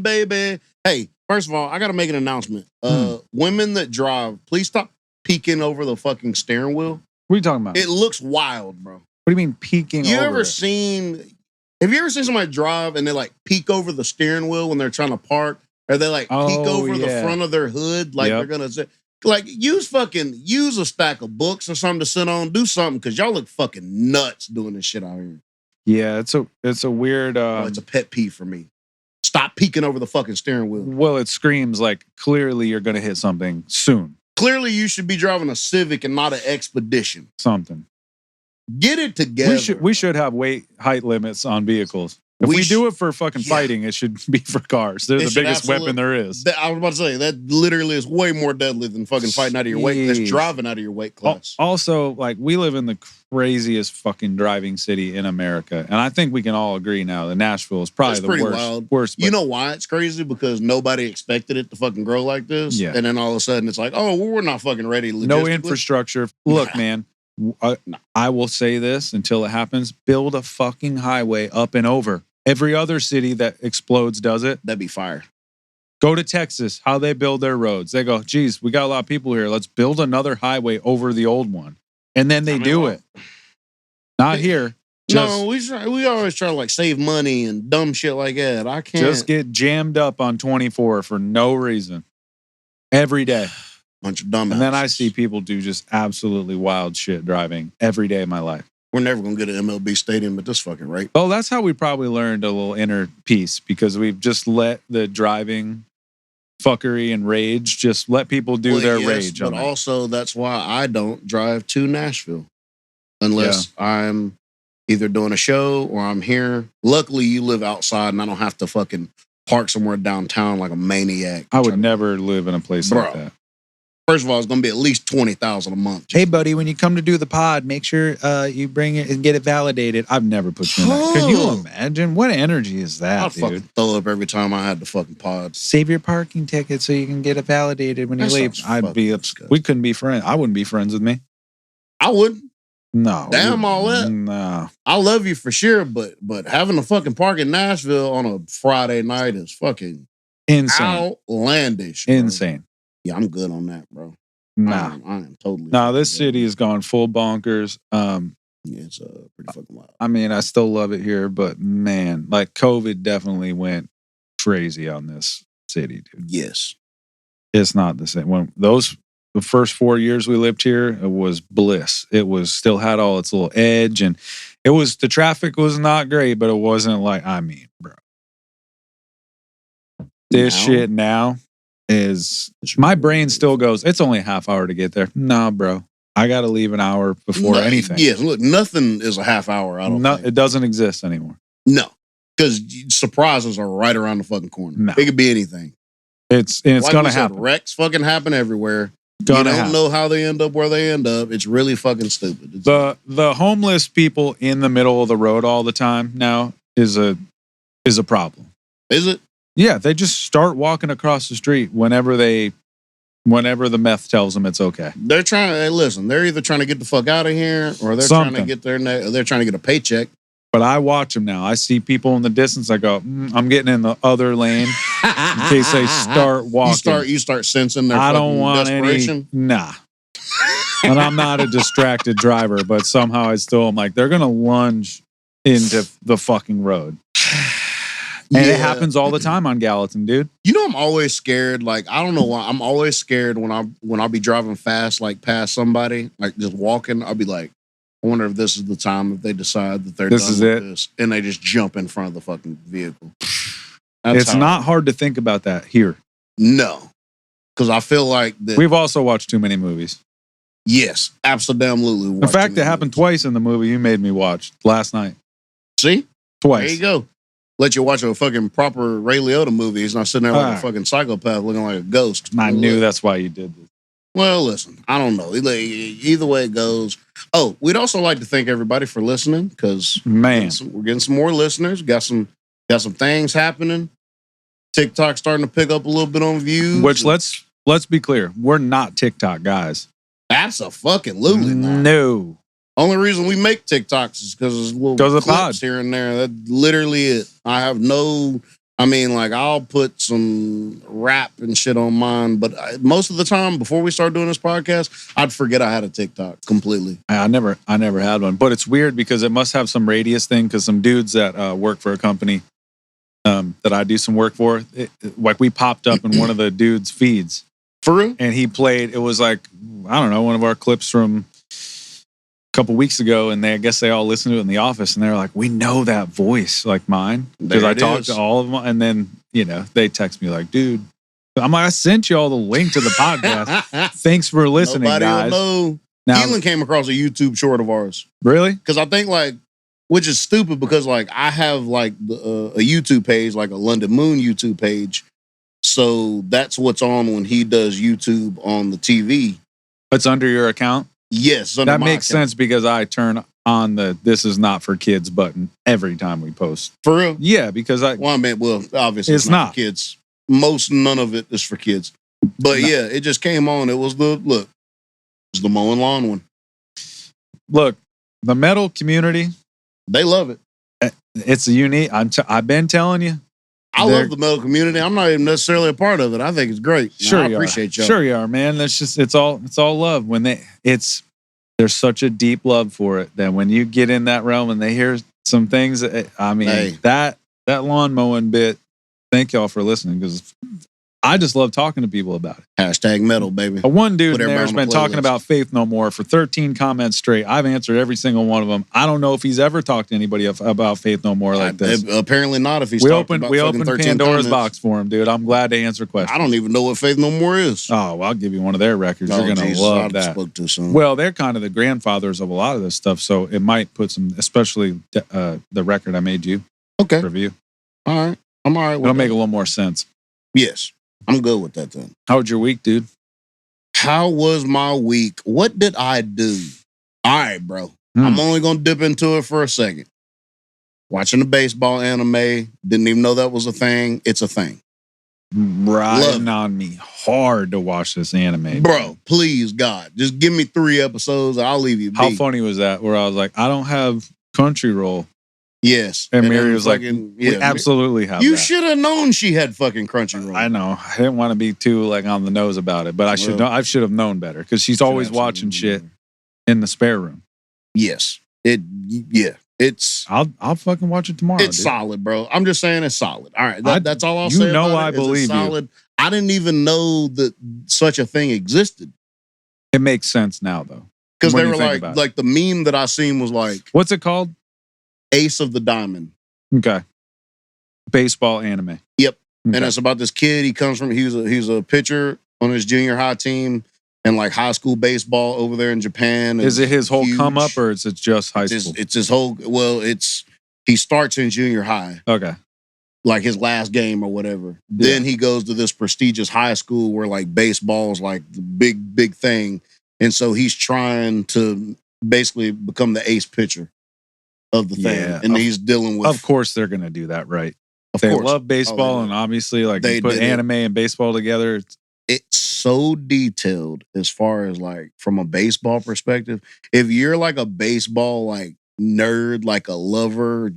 freedom, baby. Hey, first of all, I got to make an announcement. Women that drive, please stop peeking over the fucking steering wheel. What are you talking about? It looks wild, bro. What do you mean peeking over? Have you ever seen somebody drive and they like peek over the steering wheel when they're trying to park? Or they like peek over the front of their hood like they're going to say, like, use a stack of books or something to sit on. Do something, because y'all look fucking nuts doing this shit out here. Yeah, it's a weird... it's a pet peeve for me. Stop peeking over the fucking steering wheel. Well, it screams like, clearly you're going to hit something soon. Clearly you should be driving a Civic and not an Expedition. Something. Get it together. We should have height limits on vehicles. If we do it for fucking fighting, it should be for cars. They're the biggest weapon there is. I was about to say, that literally is way more deadly than fucking fighting out of your weight. That's driving out of your weight class. Also, like, we live in the craziest fucking driving city in America. And I think we can all agree now that Nashville is probably the worst. You know why it's crazy? Because nobody expected it to fucking grow like this. Yeah. And then all of a sudden it's like, oh, well, we're not fucking ready. No infrastructure. Look, man. I will say this until it happens. Build a fucking highway up and over. Every other city that explodes does it. That'd be fire. Go to Texas, how they build their roads. They go, geez, we got a lot of people here. Let's build another highway over the old one. And then they do it. Not here. No, we always try to like save money and dumb shit like that. I can't. Just get jammed up on 24 for no reason. Every day. Bunch of dumb. And then I see people do just absolutely wild shit driving every day of my life. We're never going to get an MLB stadium at this fucking rate. Oh, that's how we probably learned a little inner peace, because we've just let the driving fuckery and rage, just let people do their rage. But also, that's why I don't drive to Nashville unless I'm either doing a show or I'm here. Luckily, you live outside and I don't have to fucking park somewhere downtown like a maniac. I would never live in a place like that. First of all, it's going to be at least $20,000 a month. Hey, buddy, when you come to do the pod, make sure you bring it and get it validated. I've never put you in that. Can you imagine? What energy is that, I'd fucking throw up every time I had the fucking pod. Save your parking ticket so you can get it validated when you leave. I'd be upset. We couldn't be friends. I wouldn't be friends with me. I wouldn't. No. Damn all that. No. I love you for sure, but having a fucking park in Nashville on a Friday night is fucking insane. Outlandish. Bro. Insane. Yeah, I'm good on that, bro. Nah. I am totally. Nah, this city has gone full bonkers. Yeah, it's pretty fucking wild. I mean, I still love it here, but man, like COVID definitely went crazy on this city, dude. Yes. It's not the same. When the first 4 years we lived here, it was bliss. It was still had all its little edge, and the traffic was not great, but it wasn't like, bro. This shit now is, my brain still goes, it's only a half hour to get there. Nah, bro. I got to leave an hour before anything. Yes, look, nothing is a half hour. I don't think. It doesn't exist anymore. No, because surprises are right around the fucking corner. No. It could be anything. It's going to happen. Wrecks fucking happen everywhere. You don't know how they end up where they end up. It's really fucking stupid. The homeless people in the middle of the road all the time now is a problem. Is it? Yeah, they just start walking across the street whenever the meth tells them it's okay. They're they're either trying to get the fuck out of here or they're trying to get they're trying to get a paycheck. But I watch them now. I see people in the distance. I go, I'm getting in the other lane in case they start walking. You start sensing their I don't want desperation. Nah. And I'm not a distracted driver, but somehow I'm like, they're going to lunge into the fucking road. And it happens all the time on Gallatin, dude. You know, I'm always scared. Like, I don't know why. I'm always scared when I'll be driving fast, like past somebody, like just walking. I'll be like, I wonder if this is the time that they decide that they're done with this, and they just jump in front of the fucking vehicle. It's not hard to think about that here. No, because I feel like that. We've also watched too many movies. Yes, absolutely. In fact, it happened twice in the movie you made me watch last night. See? Twice. There you go. Let you watch a fucking proper Ray Liotta movie. He's not sitting there like a fucking psychopath looking like a ghost. I knew that's why you did this. Well, listen, I don't know. Either way it goes. Oh, we'd also like to thank everybody for listening because we're getting some more listeners. Got some things happening. TikTok's starting to pick up a little bit on views. Which let's be clear, we're not TikTok guys. Absolutely not. No. Only reason we make TikToks is because there's little clips here and there. That's literally it. I have no I mean, like, I'll put some rap and shit on mine, but most of the time, before we start doing this podcast, I'd forget I had a TikTok completely. I never had one, but it's weird because it must have some radius thing. Because some dudes that work for a company that I do some work for, like we popped up in one of the dudes' feeds. For real? And he played. It was like, I don't know, one of our clips from a couple weeks ago, and I guess they all listened to it in the office, and they're like, "We know that voice, like mine," because I talked to all of them, and then they text me like, "Dude," I'm like, "I sent you all the link to the podcast. Thanks for listening, Nobody guys." Will know. Now, Keelan came across a YouTube short of ours. Really? Because I think which is stupid because I have like a YouTube page, like a London Moon YouTube page. So that's what's on when he does YouTube on the TV. It's under your account? Yes. That makes sense because I turn on the "This is not for kids" button every time we post. For real? Yeah, because obviously it's not for kids. None of it is for kids. But yeah, it just came on. It was the mowing lawn one. Look, the metal community, they love it. It's a unique. I've been telling you. I love the metal community. I'm not even necessarily a part of it. I think it's great. Sure, I appreciate y'all. Sure, you are, man. That's just it's all love. There's such a deep love for it that when you get in that realm and they hear some things, I mean, that lawn mowing bit. Thank y'all for listening because I just love talking to people about it. Hashtag metal, baby. One dude in there has been talking about Faith No More for 13 comments straight. I've answered every single one of them. I don't know if he's ever talked to anybody about Faith No More like this. Apparently not. If he's we opened Pandora's box for him, dude. I'm glad to answer questions. I don't even know what Faith No More is. Oh, well, I'll give you one of their records. You're gonna love that. Spoke too soon. Well, they're kind of the grandfathers of a lot of this stuff, so it might put some, especially the record I made you review. All right, I'm all right. It'll make a little more sense. Yes. I'm good with that then. How was your week, dude? How was my week? What did I do? All right, bro. I'm only going to dip into it for a second. Watching the baseball anime. Didn't even know that was a thing. It's a thing. Riding on me hard to watch this anime. Bro, please, God. Just give me 3 episodes. I'll leave you be. How funny was that? Where I was like, I don't have Crunchyroll. Yes. And Mary was like, we absolutely have You that. should have known she had fucking Crunchyroll. I know. I didn't want to be too like on the nose about it, but I should have known better because she's always watching shit in the spare room. Yes. It's I'll fucking watch it tomorrow. It's solid, bro. I'm just saying it's solid. All right. That's all I'll say. You know I believe you. I didn't even know that such a thing existed. It makes sense now though. Because they were like the meme that I seen was like, what's it called? Ace of the Diamond. Okay. Baseball anime. Yep. Okay. And it's about this kid. He's a pitcher on his junior high team and like high school baseball over there in Japan. Is it his whole come up or is it just high school? It's his whole, he starts in junior high. Okay. Like his last game or whatever. Yeah. Then he goes to this prestigious high school where like baseball is like the big thing. And so he's trying to basically become the ace pitcher of the thing, and he's dealing with. Of course, they're going to do that, right? They love baseball, and obviously, like they put anime and baseball together. It's so detailed as far as like from a baseball perspective. If you're like a baseball like nerd, like a lover,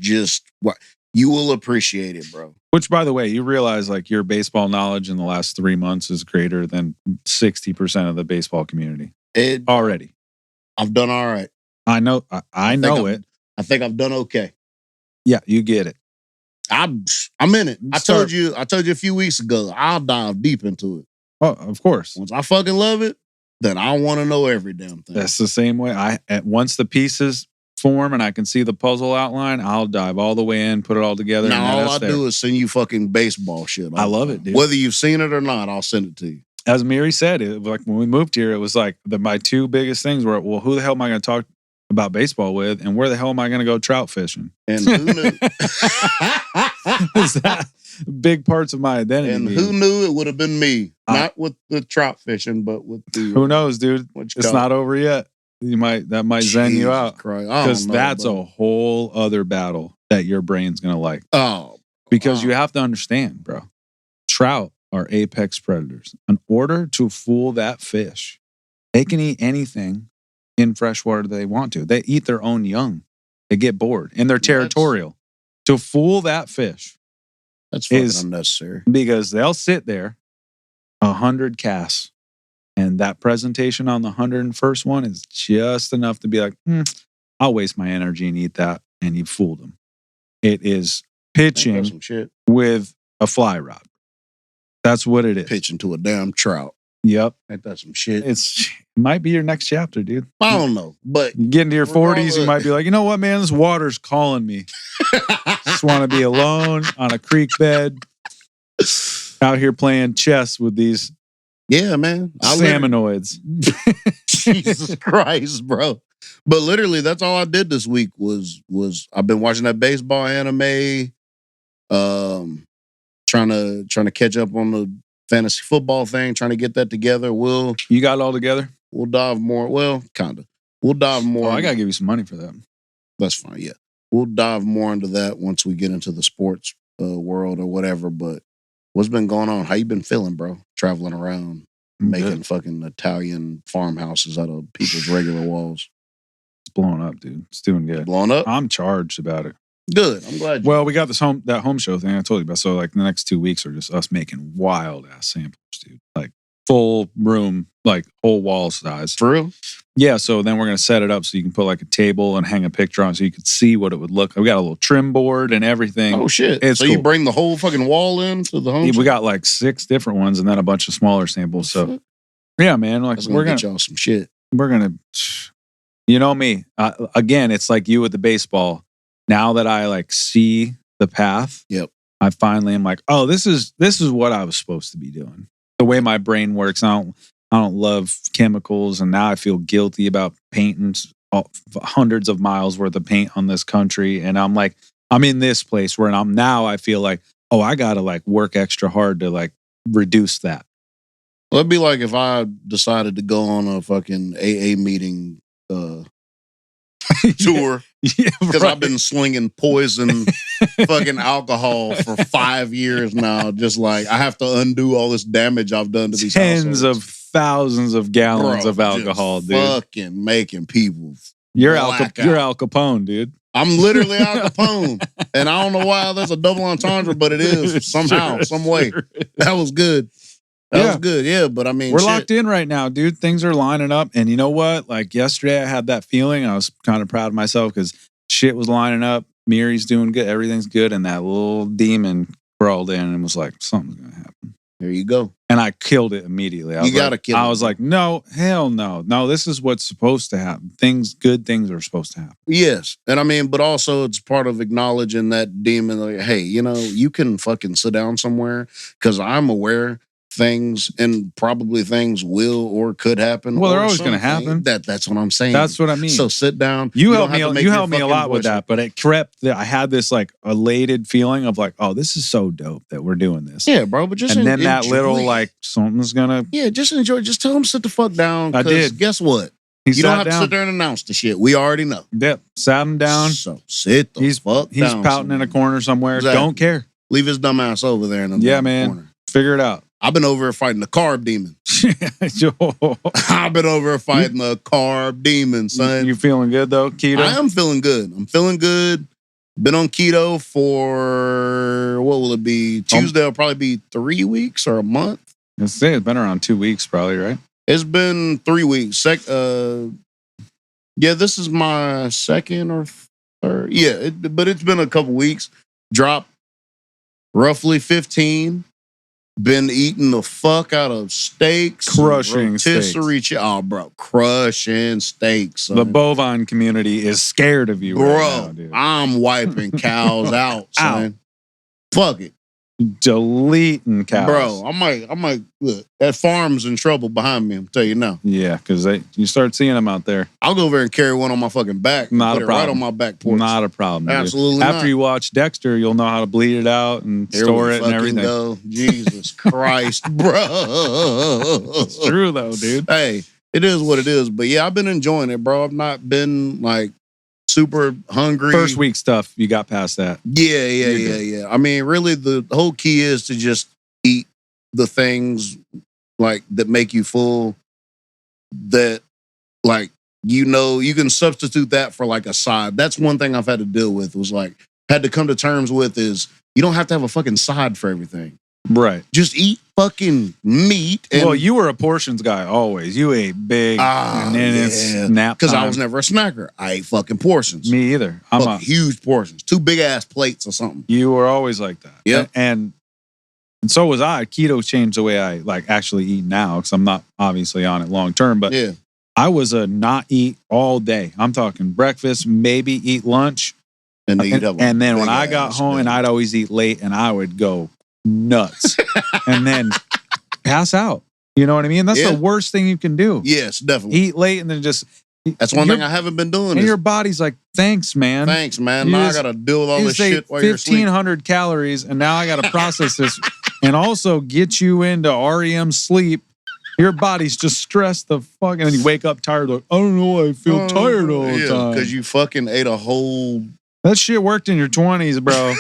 you will appreciate it, bro. Which, by the way, you realize like your baseball knowledge in the last 3 months is greater than 60% of the baseball community. Already, I've done all right. I know. I know it. I think I've done okay. Yeah, you get it. I'm in it. I told you a few weeks ago, I'll dive deep into it. Oh, of course. Once I fucking love it, then I want to know every damn thing. That's the same way. Once the pieces form and I can see the puzzle outline, I'll dive all the way in, put it all together. Now all I do is send you fucking baseball shit. I love it, dude. Whether you've seen it or not, I'll send it to you. As Mary said, like when we moved here, it was like my 2 biggest things were, well, who the hell am I going to talk about baseball with, and where the hell am I going to go trout fishing? And who knew? Is that big parts of my identity? And who knew it would have been me? Not with the trout fishing, but with the. Who knows, dude? It's not over yet. That might zen you out because that's a whole other battle that your brain's going to like. Oh, because you have to understand, bro. Trout are apex predators. In order to fool that fish, they can eat anything in freshwater they want to. They eat their own young. They get bored and they're territorial. To fool that fish, That's fucking unnecessary. Because they'll sit there 100 casts, and that presentation on the 101st one is just enough to be like, I'll waste my energy and eat that. And you fooled them. It is pitching with a fly rod. That's what it is. Pitching to a damn trout. Yep. Ain't that some shit? It might be your next chapter, dude. I don't know. But you get into your 40s, you might be like, you know what, man? This water's calling me. Just want to be alone on a creek bed, out here playing chess with these salmonoids. Jesus Christ, bro. But literally, that's all I did this week was I've been watching that baseball anime, trying to catch up on the fantasy football thing, trying to get that together. You got it all together? We'll dive more. Well, kind of. We'll dive more. I gotta give you some money for that. That's fine. Yeah, we'll dive more into that once we get into the sports world or whatever. But what's been going on? How you been feeling, bro? Traveling around, making fucking Italian farmhouses out of people's regular walls. It's blowing up, dude. It's doing good. Blowing up? I'm charged about it. Good. I'm glad. Well, we got that home show thing I told you about. So like the next 2 weeks are just us making wild ass samples, dude. Like full room, like whole wall size. For real? Yeah. So then we're gonna set it up so you can put like a table and hang a picture on, so you could see what it would look. We got a little trim board and everything. Oh shit! So cool. You bring the whole fucking wall in to the home? Yeah, we got like 6 different ones and then a bunch of smaller samples. So yeah, man. Like we're gonna get y'all some shit. We're gonna, you know me. Again, it's like you with the baseball. Now that I like see the path, I finally am like, oh, this is what I was supposed to be doing. The way my brain works, I don't love chemicals, and now I feel guilty about painting hundreds of miles worth of paint on this country, and I'm like, I'm in this place where I feel like, oh, I gotta like work extra hard to like reduce that. Well, it'd be like if I decided to go on a fucking AA meeting tour. Yeah, because I've been slinging poison fucking alcohol for 5 years now. Just like I have to undo all this damage I've done to these tens of thousands of gallons of alcohol, dude. Fucking making people. You're Al Capone, dude. I'm literally Al Capone, and I don't know why there's a double entendre, but it is somehow, some way. That was good. That was good, yeah. But I mean, we're locked in right now, dude. Things are lining up. And you know what? Like yesterday, I had that feeling. I was kind of proud of myself because shit was lining up. Miri's doing good. Everything's good. And that little demon crawled in and was like, something's going to happen. There you go. And I killed it immediately. You got to kill it. I was like, no, hell no. No, this is what's supposed to happen. Good things are supposed to happen. Yes. And I mean, but also it's part of acknowledging that demon. Like, hey, you know, you can fucking sit down somewhere because I'm aware things and probably things will or could happen. Well, they're always going to happen. That's what I'm saying. That's what I mean. So sit down. You helped me a lot with that, but it crept. I had this like elated feeling of like, oh, this is so dope that we're doing this. Yeah, bro. But just then that little like something's gonna. Yeah, just enjoy. Just tell him sit the fuck down. I did. Guess what? You don't have to sit there and announce the shit. We already know. Yep. Sat him down. So sit the fuck down. He's pouting in a corner somewhere. Exactly. Don't care. Leave his dumb ass over there in the corner. Figure it out. I've been over here fighting the carb demon. I've been over here fighting the carb demon, son. You feeling good though, keto? I am feeling good. I'm feeling good. Been on keto for, what will it be? Tuesday will probably be 3 weeks or a month. It's been around 2 weeks probably, right? It's been 3 weeks. Yeah, this is my second or third. Yeah, but it's been a couple weeks. Dropped roughly 15. Been eating the fuck out of steaks. Crushing steaks. Oh, bro. Crushing steaks. Son. The bovine community is scared of you right now, dude. I'm wiping cows out, son. Fuck it. Deleting cows. Bro, I might, look, that farm's in trouble behind me, I'm telling you now. Yeah, because you start seeing them out there. I'll go over and carry one on my fucking back. Not a problem. Right on my back porch. Not a problem. Absolutely not. After you watch Dexter, you'll know how to bleed it out and store it and everything. Go. Jesus Christ, bro. It's true though, dude. Hey, it is what it is. But yeah, I've been enjoying it, bro. I've not been like super hungry. First week stuff, you got past that. Yeah. I mean, really, the whole key is to just eat the things like that make you full. That, like, you know, you can substitute that for like a side. That's one thing I've had to deal with. Was like had to come to terms with is You don't have to have a fucking side for everything. Right. Just eat fucking meat. And, well, you were a portions guy always. You ate big, and then it's nap time. Because I was never a snacker. I ate fucking portions. Me either. I'm huge portions. 2 big ass plates or something. You were always like that. Yeah. And so was I. Keto changed the way I like actually eat now because I'm not obviously on it long term. But yeah. I was a not eat all day. I'm talking breakfast, maybe eat lunch. And then when I got home, and I'd always eat late, and I would go nuts and then pass out. You know what I mean? That's the worst thing you can do. Yes, definitely. Eat late and then just... That's one thing I haven't been doing. And your body's like, thanks, man. Thanks, man. Now I got to deal with all this shit while you're asleep. 1,500 calories, and now I got to process this and also get you into REM sleep. Your body's just stressed the fuck, and then you wake up tired. Like, I don't know, I feel tired all the time. Because you fucking ate a whole... That shit worked in your 20s, bro.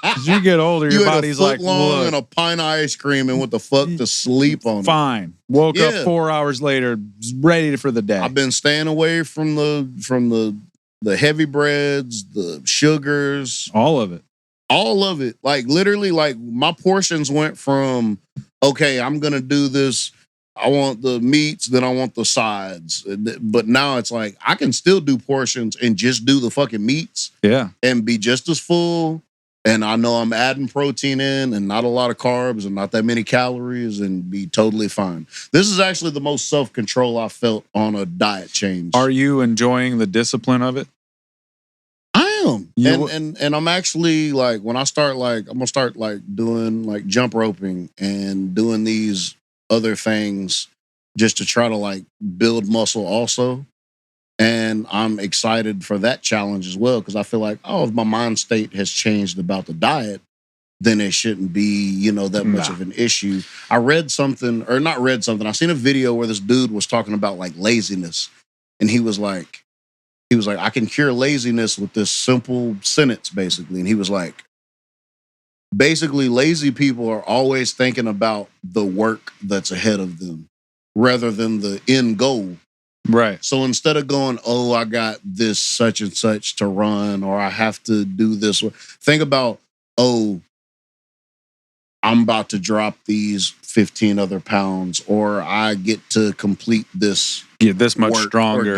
As you get older, your body's like, look. And a pint of ice cream and what the fuck to sleep on. Fine. Woke up 4 hours later, ready for the day. I've been staying away from the heavy breads, the sugars. All of it. All of it. Like literally, like my portions went from, okay, I'm gonna do this. I want the meats, then I want the sides. But now it's like I can still do portions and just do the fucking meats. Yeah. And be just as full. And I know I'm adding protein in and not a lot of carbs and not that many calories and be totally fine. This is actually the most self-control I felt on a diet change. Are you enjoying the discipline of it? I am. And I'm actually like, when I start like, I'm going to start like doing like jump roping and doing these other things just to try to like build muscle also. And I'm excited for that challenge as well because I feel like, if my mind state has changed about the diet, then it shouldn't be, that much of an issue. I read something, or not read something. I seen a video where this dude was talking about like laziness. And he was like, I can cure laziness with this simple sentence, basically. And he was like, basically, lazy people are always thinking about the work that's ahead of them rather than the end goal. Right. So instead of going, I got this such and such to run, or I have to do this, think about, I'm about to drop these 15 other pounds, or I get to complete this. Get this much stronger.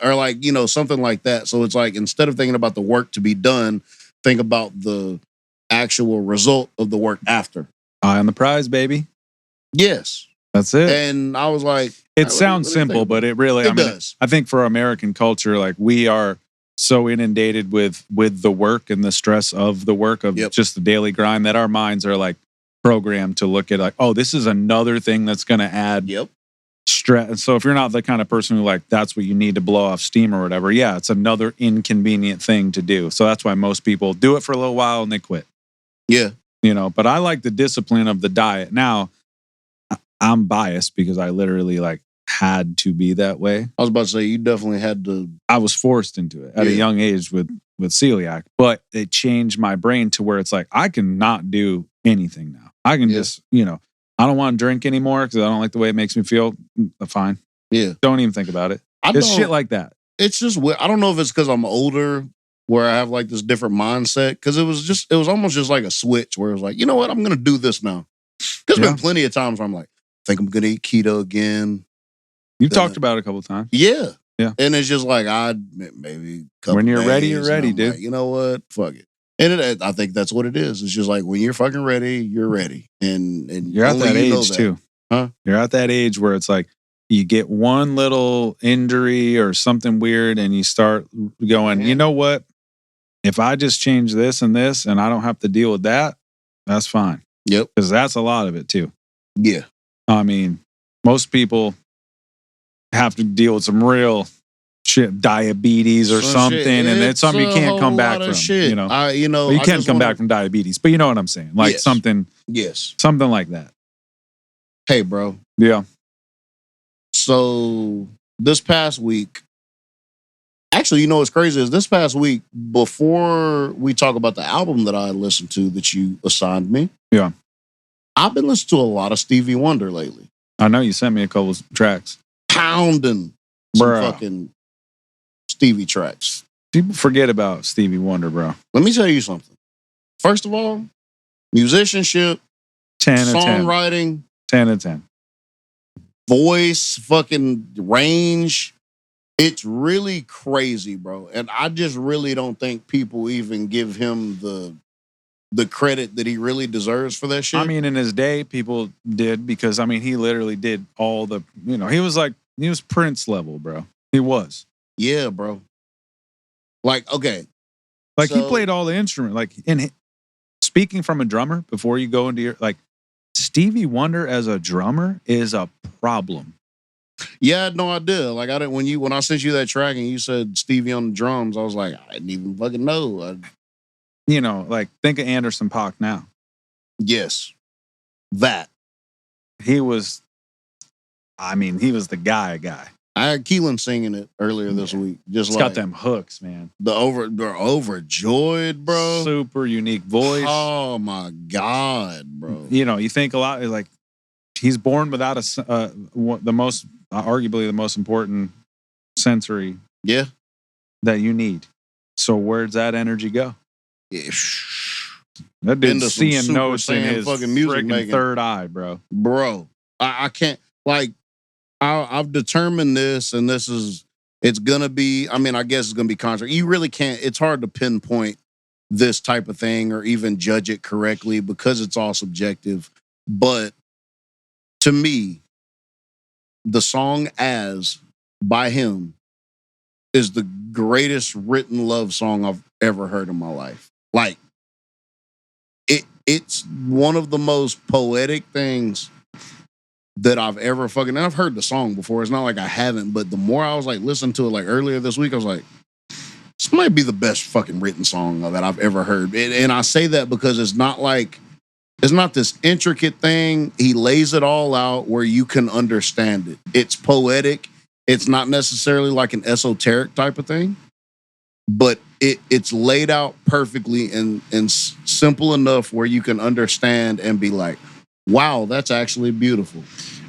Or like, something like that. So it's like, instead of thinking about the work to be done, think about the actual result of the work after. Eye on the prize, baby. Yes. That's it. And I was like... It sounds simple, but it really... does. I think for American culture, like we are so inundated with the work and the stress of the work of just the daily grind that our minds are like programmed to look at like, this is another thing that's going to add stress. So if you're not the kind of person who like, that's what you need to blow off steam or whatever, it's another inconvenient thing to do. So that's why most people do it for a little while and they quit. Yeah. But I like the discipline of the diet. Now, I'm biased because I literally like had to be that way. I was about to say, you definitely had to. I was forced into it at a young age with celiac, but it changed my brain to where it's like, I can not do anything now. I can just, I don't want to drink anymore because I don't like the way it makes me feel. Fine. Yeah. Don't even think about it. It's shit like that. It's just weird. I don't know if it's because I'm older where I have like this different mindset, because it was almost just like a switch where it was like, you know what, I'm going to do this now. There's been plenty of times where I'm like, I think I'm going to eat keto again. You talked about it a couple of times. Yeah. Yeah. And it's just like, maybe when you're ready, you're ready, dude. Like, you know what? Fuck it. And I think that's what it is. It's just like, when you're fucking ready, you're ready. And you're at that age too. Huh? You're at that age where it's like, you get one little injury or something weird and you start going, you know what? If I just change this and this and I don't have to deal with that, that's fine. Yep. Because that's a lot of it too. Yeah. I mean, most people have to deal with some real shit, diabetes or something, and it's something you can't come back from. Shit. Well, you can come back from diabetes, but you know what I'm saying? Like something like that. Hey, bro. Yeah. So this past week, actually, what's crazy is this past week, before we talk about the album that I listened to that you assigned me, I've been listening to a lot of Stevie Wonder lately. I know you sent me a couple of tracks. Pounding some fucking Stevie tracks. People forget about Stevie Wonder, bro. Let me tell you something. First of all, musicianship, 10 of 10. songwriting, 10 of 10. Voice, fucking range. It's really crazy, bro. And I just really don't think people even give him the credit that he really deserves for that shit. I mean, in his day, people did because, I mean, he literally did all the, he was Prince level, bro. He was. Yeah, bro. Like, okay. Like, he played all the instruments. Like, speaking from a drummer, before you go into your, like, Stevie Wonder as a drummer is a problem. Yeah, I had no idea. Like, I didn't, when I sent you that track and you said Stevie on the drums, I was like, I didn't even fucking know. Like, think of Anderson .Paak now. Yes. That. He was the guy. I had Keelan singing it earlier this week. It's got them hooks, man. They're overjoyed, bro. Super unique voice. Oh my God, bro. You think a lot, like, he's born without arguably the most important sensory that you need. So where's that energy go? Yeah. That dude's seeing notes in his fucking freaking third eye, bro. Bro, I can't, like, I've determined this, and it's gonna be, I mean, I guess it's gonna be controversial. You really can't, it's hard to pinpoint this type of thing or even judge it correctly because it's all subjective. But to me, the song As by him is the greatest written love song I've ever heard in my life. Like, it's one of the most poetic things that I've ever and I've heard the song before. It's not like I haven't, but the more I was like listening to it like earlier this week, I was like, this might be the best fucking written song that I've ever heard. And I say that because it's not this intricate thing. He lays it all out where you can understand it. It's poetic. It's not necessarily like an esoteric type of thing, but it's laid out perfectly and simple enough where you can understand and be like, wow, that's actually beautiful.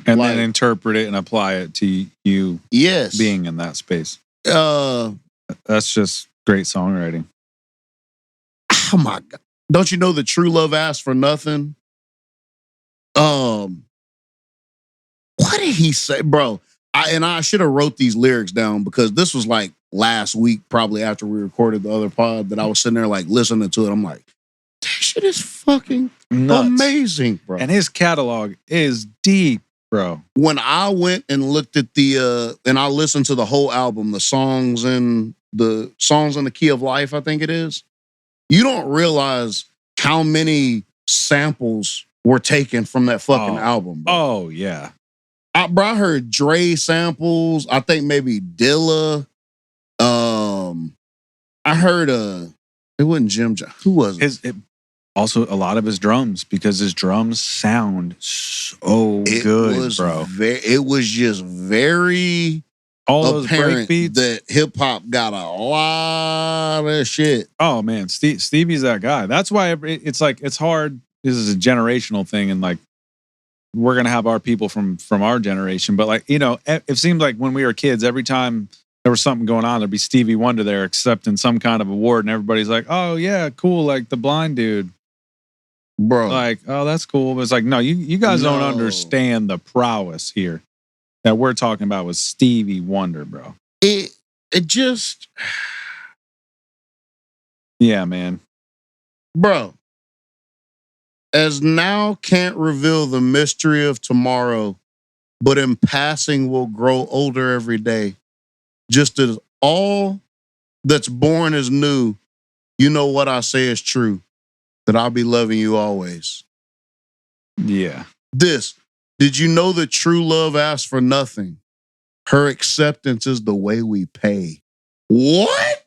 And then interpret it and apply it to you being in that space. That's just great songwriting. Oh my God. Don't you know that true love asks for nothing? What did he say, bro? I should have wrote these lyrics down because this was like last week, probably after we recorded the other pod, that I was sitting there like listening to it. I'm like, this shit is fucking nuts. Amazing, bro. And his catalog is deep, bro. When I went and looked at and I listened to the whole album, the songs in the Key of Life, I think it is, you don't realize how many samples were taken from that fucking album, bro. Oh, yeah. I heard Dre samples. I think maybe Dilla. I heard it wasn't Jim. Who was it? Also, a lot of his drums, because his drums sound so good, bro. It was just very all those apparent breakbeats that hip hop got a lot of shit. Oh man, Stevie's that guy. That's why it's like it's hard. This is a generational thing, and like we're gonna have our people from our generation. But like it seemed like when we were kids, every time there was something going on, there'd be Stevie Wonder there accepting some kind of award, and everybody's like, "Oh yeah, cool!" Like the blind dude. Bro, like, oh, that's cool. But it's like, no, you guys don't understand the prowess here that we're talking about with Stevie Wonder, bro. It just, yeah, man, bro. As now can't reveal the mystery of tomorrow, but in passing will grow older every day. Just as all that's born is new, you know what I say is true. That I'll be loving you always. Yeah. Did you know that true love asks for nothing? Her acceptance is the way we pay. What?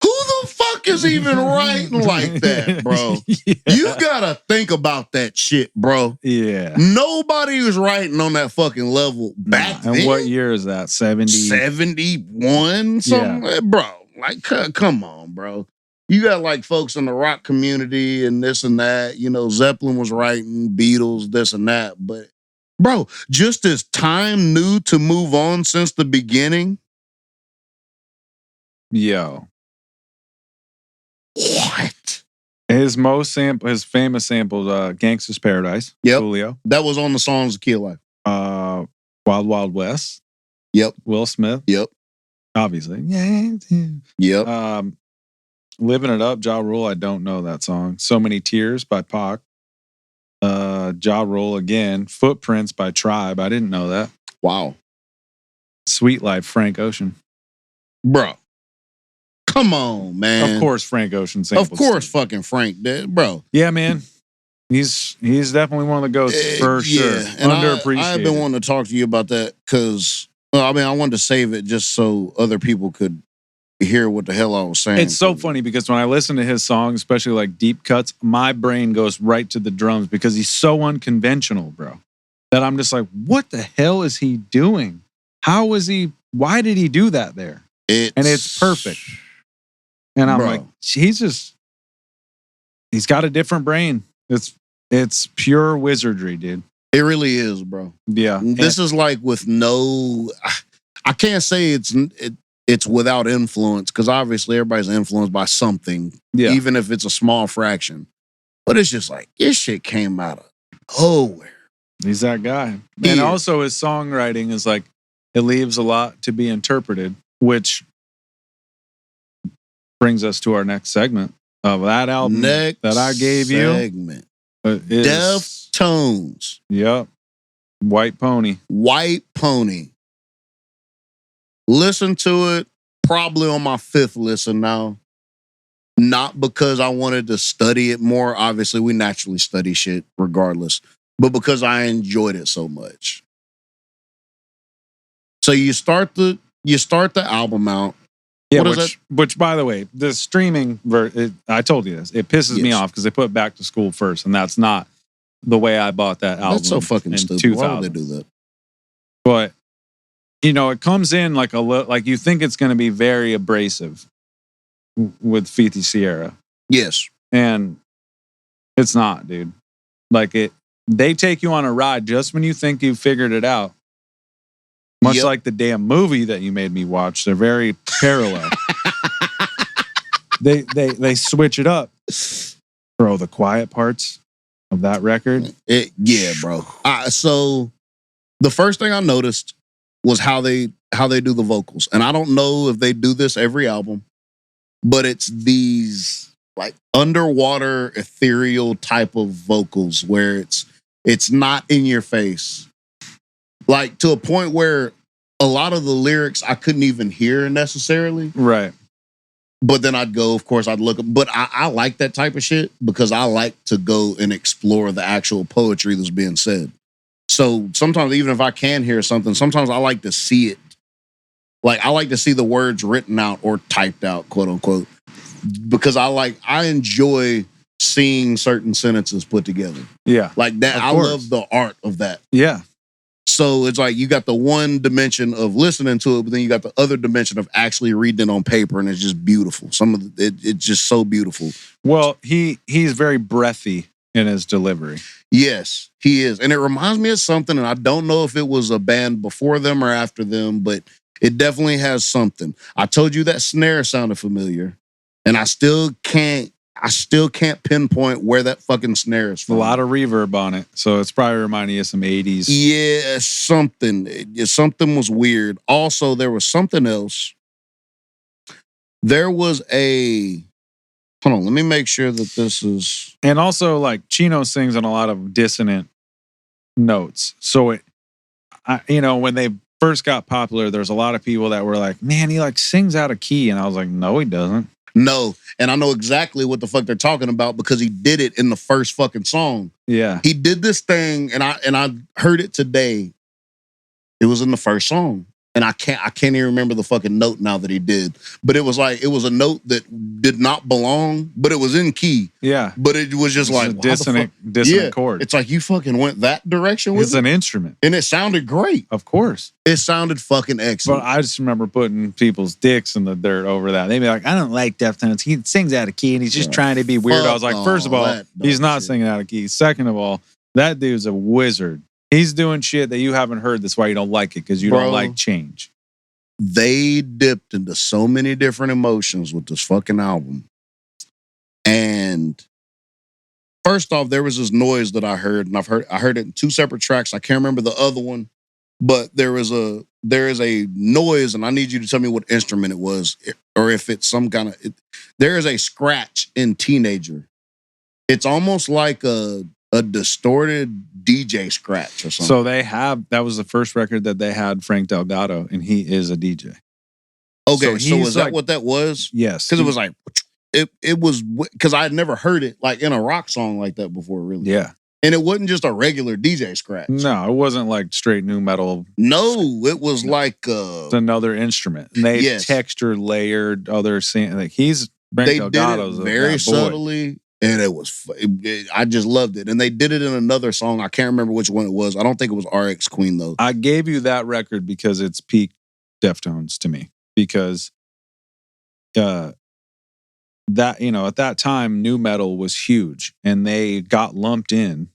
Who the fuck is even writing like that, bro? Yeah. You gotta think about that shit, bro. Yeah. Nobody was writing on that fucking level back then. And what year is that? 71? Something? Yeah. Bro, like, come on, bro. You got like folks in the rock community and this and that. Zeppelin was writing, Beatles, this and that. But, bro, just as time knew to move on since the beginning. Yo. What? His famous samples, "Gangsta's Paradise." Yep. Julio. That was on the songs Key of Life. Wild Wild West. Yep. Will Smith. Yep. Obviously. Yep. Living It Up, Ja Rule. I don't know that song. So Many Tears by Pac. Ja Rule again. Footprints by Tribe. I didn't know that. Wow. Sweet Life, Frank Ocean. Bro. Come on, man. Of course, Frank Ocean samples. Of course, fucking Frank did, bro. Yeah, man. He's definitely one of the goats for sure. And underappreciated. I've been wanting to talk to you about that because, I wanted to save it just so other people could hear what the hell I was saying. It's so funny because when I listen to his songs, especially like deep cuts, my brain goes right to the drums because he's so unconventional, bro. That I'm just like, what the hell is he doing? Why did he do that there? And it's perfect. And I'm like, he's got a different brain. It's pure wizardry, dude. It really is, bro. Yeah. This is like with I can't say it's without influence because obviously everybody's influenced by something, even if it's a small fraction. But it's just like, this shit came out of nowhere. He's that guy. And also his songwriting is like, it leaves a lot to be interpreted, which brings us to our next segment of that album that I gave you. Deftones. Yep. White Pony. White Pony. Listen to it probably on my 5th listen now. Not because I wanted to study it more. Obviously, we naturally study shit regardless. But because I enjoyed it so much. So you start the album out. Yeah, which by the way, the streaming I told you this. It pisses me off because they put Back to School first, and that's not the way I bought that album. That's so fucking stupid. 2000. Why would they do that? But it comes in like like you think it's going to be very abrasive with Fifi Sierra. Yes, and it's not, dude. Like they take you on a ride just when you think you figured it out. Much like the damn movie that you made me watch. They're very parallel. They switch it up. Bro, the quiet parts of that record. Yeah, bro. So the first thing I noticed was how they do the vocals. And I don't know if they do this every album, but it's these like underwater ethereal type of vocals where it's not in your face. Like to a point where a lot of the lyrics I couldn't even hear necessarily. Right. But then I'd look up. But I like that type of shit because I like to go and explore the actual poetry that's being said. So sometimes even if I can hear something, sometimes I like to see it. Like I like to see the words written out or typed out, quote unquote. Because I enjoy seeing certain sentences put together. Yeah. Like that. I love the art of that. Yeah. So it's like you got the one dimension of listening to it, but then you got the other dimension of actually reading it on paper, and it's just beautiful. It's just so beautiful. Well, he's very breathy in his delivery. Yes, he is. And it reminds me of something, and I don't know if it was a band before them or after them, but it definitely has something. I told you that snare sounded familiar, and I still can't pinpoint where that fucking snare is from. A lot of reverb on it, so it's probably reminding you of some 80s. Yeah, something was weird. Also, there was something else. There was hold on, let me make sure that this is... And also, like, Chino sings on a lot of dissonant notes. So, when they first got popular, there's a lot of people that were like, man, he, like, sings out of key. And I was like, no, he doesn't. No, and I know exactly what the fuck they're talking about because he did it in the first fucking song. Yeah. He did this thing, and I heard it today. It was in the first song. And I can't even remember the fucking note now that he did. But it was a note that did not belong, but it was in key. Yeah. But it was just like a dissonant chord. It's like you fucking went that direction with it. It's an instrument. And it sounded great. Of course. It sounded fucking excellent. But I just remember putting people's dicks in the dirt over that. They'd be like, I don't like Deftones. He sings out of key and he's just trying to be weird. I was like, first of all, he's not singing out of key. Second of all, that dude's a wizard. He's doing shit that you haven't heard. That's why you don't like it, because you don't like change. They dipped into so many different emotions with this fucking album. And First off, there was this noise that I heard, and I heard it in two separate tracks. I can't remember the other one, but there is a noise, and I need you to tell me what instrument it was, or if it's some kind of. There is a scratch in Teenager. It's almost like a distorted DJ scratch or something. So that was the first record that they had Frank Delgado, and he is a DJ. Okay, so is that what that was? Yes, because it was like it was because I had never heard it like in a rock song like that before, really. Yeah. And it wasn't just a regular DJ scratch. No, it wasn't like straight new metal. No, it was like it's another instrument. And they texture layered other scene. Like they did it very subtly, and it was. I just loved it. And they did it in another song. I can't remember which one it was. I don't think it was RX Queen though. I gave you that record because it's peak Deftones to me. Because that, at that time, new metal was huge, and they got lumped in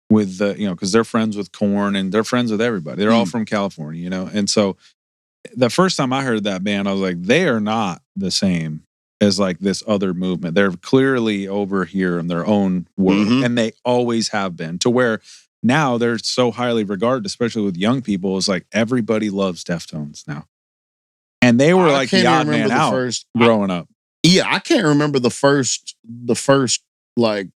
with the, because they're friends with Korn and they're friends with everybody. They're all from California, and so the first time I heard that band, I was like, they are not the same as like this other movement. They're clearly over here in their own world, and they always have been, to where now they're so highly regarded, especially with young people. It's like everybody loves Deftones now. And they were like the odd man out growing up. Yeah, I can't remember the first like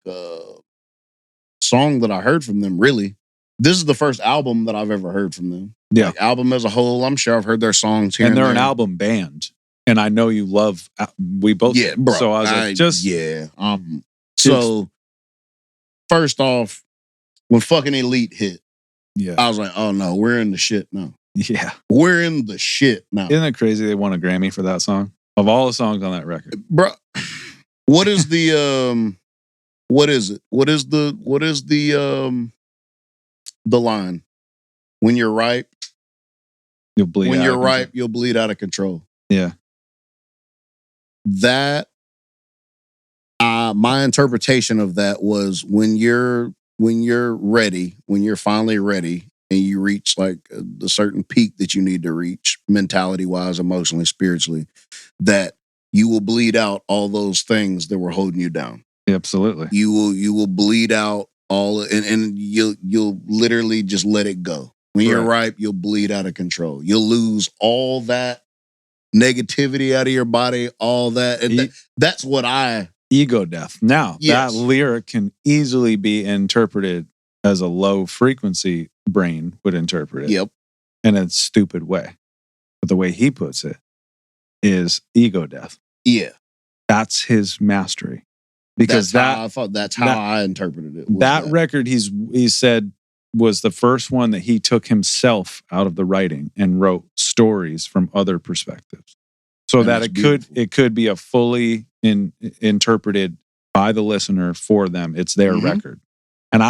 song that I heard from them, really. This is the first album that I've ever heard from them. Yeah. Like, album as a whole, I'm sure I've heard their songs here. And they're an album band. And I know you love, we both. Yeah, bro. So I was like, yeah. So, first off, when fucking Elite hit, I was like, oh no, we're in the shit now. Yeah. We're in the shit now. Isn't it crazy they won a Grammy for that song? Of all the songs on that record. Bro, what is the what is it? What is the line? When you're ripe, you'll bleed. When you're ripe, you'll bleed out of control. Yeah. That my interpretation of that was when you're ready, when you're finally ready, and you reach like the certain peak that you need to reach, mentality-wise, emotionally, spiritually, that you will bleed out all those things that were holding you down. Absolutely. You will bleed out all, and you'll literally just let it go. When you're ripe, you'll bleed out of control. You'll lose all that negativity out of your body, all that. And that's what ego death. Now, that lyric can easily be interpreted as a low frequency brain would interpret it. Yep. In a stupid way. But the way he puts it is ego death. Yeah. That's his mastery. Because that's how I interpreted it. That record he said was the first one that he took himself out of the writing and wrote stories from other perspectives. So that it could be a fully interpreted by the listener for them. It's their record. And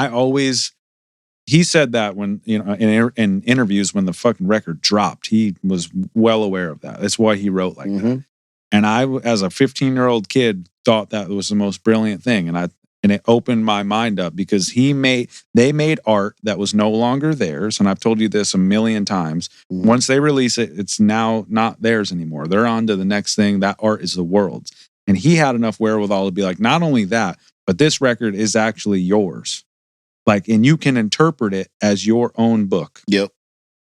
he said that when, in interviews when the fucking record dropped, he was well aware of that. That's why he wrote like that. And I, as a 15-year-old kid, thought that was the most brilliant thing. And it opened my mind up because they made art that was no longer theirs. And I've told you this a million times. Once they release it, it's now not theirs anymore. They're on to the next thing. That art is the world's. And he had enough wherewithal to be like, not only that, but this record is actually yours. Like, and you can interpret it as your own book. Yep.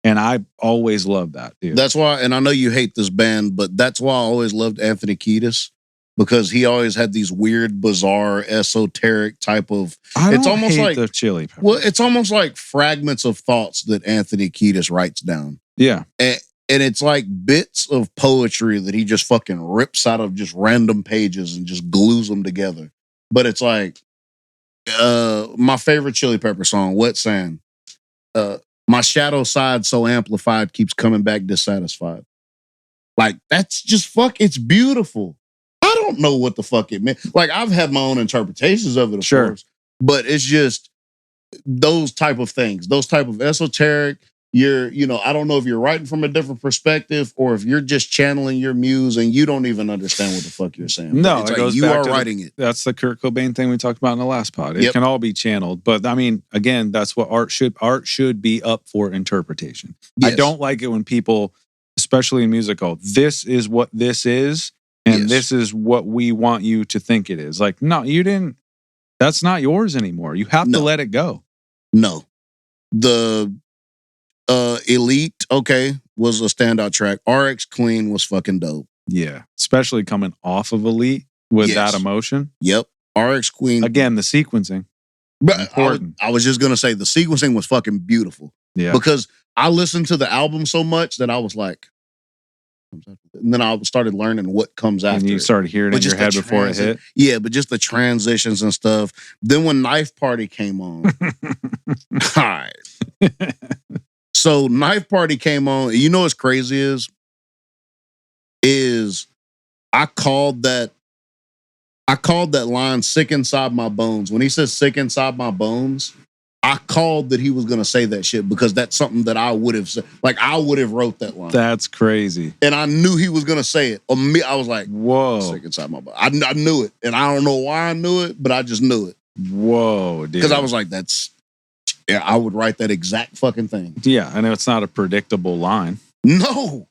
And I always loved that, dude. That's why, and I know you hate this band, but that's why I always loved Anthony Kiedis, because he always had these weird, bizarre, esoteric type of. It's almost like the Chili Peppers. Well, it's almost like fragments of thoughts that Anthony Kiedis writes down. Yeah. And it's like bits of poetry that he just fucking rips out of just random pages and just glues them together. But it's like, my favorite Chili Pepper song, Wet Sand. My shadow side so amplified keeps coming back dissatisfied. Like, that's just it's beautiful. I don't know what the fuck it meant. Like, I've had my own interpretations of it, of course. But it's just those type of things, those type of esoteric. I don't know if you're writing from a different perspective or if you're just channeling your muse and you don't even understand what the fuck you're saying. No, it's it like goes you back are to writing it. That's the Kurt Cobain thing we talked about in the last pod. It can all be channeled. But I mean, again, that's what art should be up for interpretation. Yes. I don't like it when people, especially in music, go, this is what this is, and this is what we want you to think it is. Like, no, you didn't. That's not yours anymore. You have to let it go. No. The Elite, okay, was a standout track. RX Queen was fucking dope. Yeah. Especially coming off of Elite with that emotion. Yep. RX Queen. Again, the sequencing. But important. I was just going to say the sequencing was fucking beautiful. Yeah. Because I listened to the album so much that I was like, and then I started learning what comes after. And you started hearing it in your head before it hit? Yeah, but just the transitions and stuff. Then when Knife Party came on, all right. So Knife Party came on. You know what's crazy is I called that line sick inside my bones. When he says sick inside my bones, I called that he was going to say that shit because that's something that I would have said. Like, I would have wrote that line. That's crazy. And I knew he was going to say it. I was like, whoa. Sick inside my bones. I knew it. And I don't know why I knew it, but I just knew it. Whoa, dude. Because I was like, I would write that exact fucking thing. Yeah, I know it's not a predictable line. No.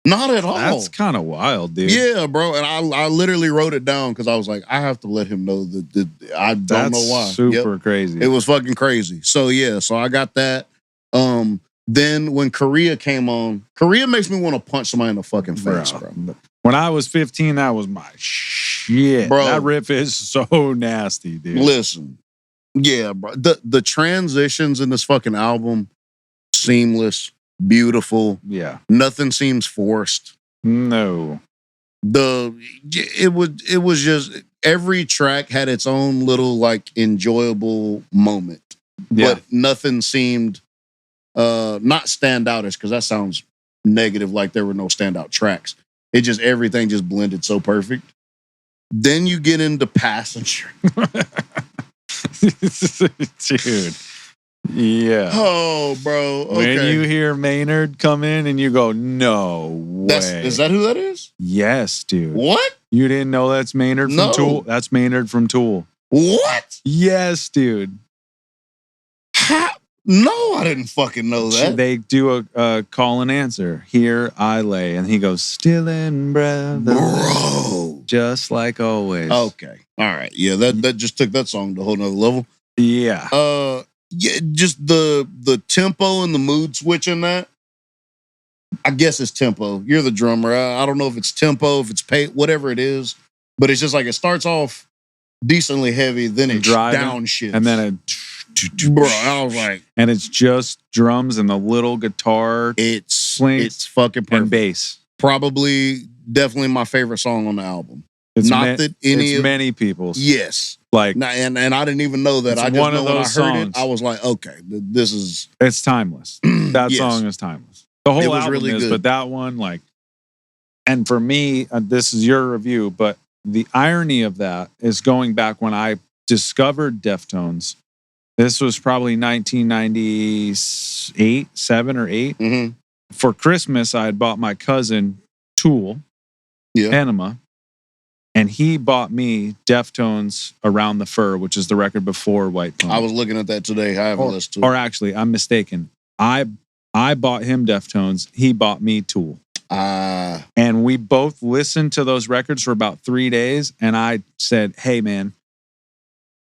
Not at all. That's kind of wild, dude. Yeah, bro. And I literally wrote it down because I was like, I have to let him know that I don't know why. Super crazy. It was fucking crazy. So yeah, so I got that. Then when Korea came on, Korea makes me want to punch somebody in the fucking face, bro. When I was 15, that was my shit. Bro. That riff is so nasty, dude. Listen. Yeah, bro. The transitions in this fucking album, seamless. Beautiful. Yeah. Nothing seems forced. No. It was just every track had its own little like enjoyable moment. Yeah. But nothing seemed not standoutish because that sounds negative, like there were no standout tracks. Everything just blended so perfect. Then you get into Passenger. Dude. Yeah. Oh, bro. Okay. When you hear Maynard come in and you go, no way. Is that who that is? Yes, dude. What? You didn't know that's Maynard from Tool? That's Maynard from Tool. What? Yes, dude. No, I didn't fucking know that. They do a call and answer. Here I lay. And he goes, still in breath. Bro. Just like always. Okay. All right. Yeah, that just took that song to a whole nother level. Yeah. Yeah, just the tempo and the mood switch in that. I guess it's tempo. You're the drummer. I don't know if it's tempo, if it's whatever it is. But it's just like it starts off decently heavy, then it downshifts. And then it... Bro, I was like... And it's just drums and the little guitar. It's fucking perfect. And bass. Definitely my favorite song on the album. It's many people's. Yes. Like, and I didn't even know that. I just know when I heard it, I was like, okay, this is... It's timeless. That song is timeless. The whole album really is, good. But that one, like... And for me, this is your review, but the irony of that is going back when I discovered Deftones. This was probably 1998, 7 or 8. Mm-hmm. For Christmas, I had bought my cousin Tool, Enema, and he bought me Deftones Around the Fur, which is the record before White Pony. I was looking at that today. I haven't listened to it. Or actually, I'm mistaken. I bought him Deftones. He bought me Tool. And we both listened to those records for about 3 days. And I said, hey, man,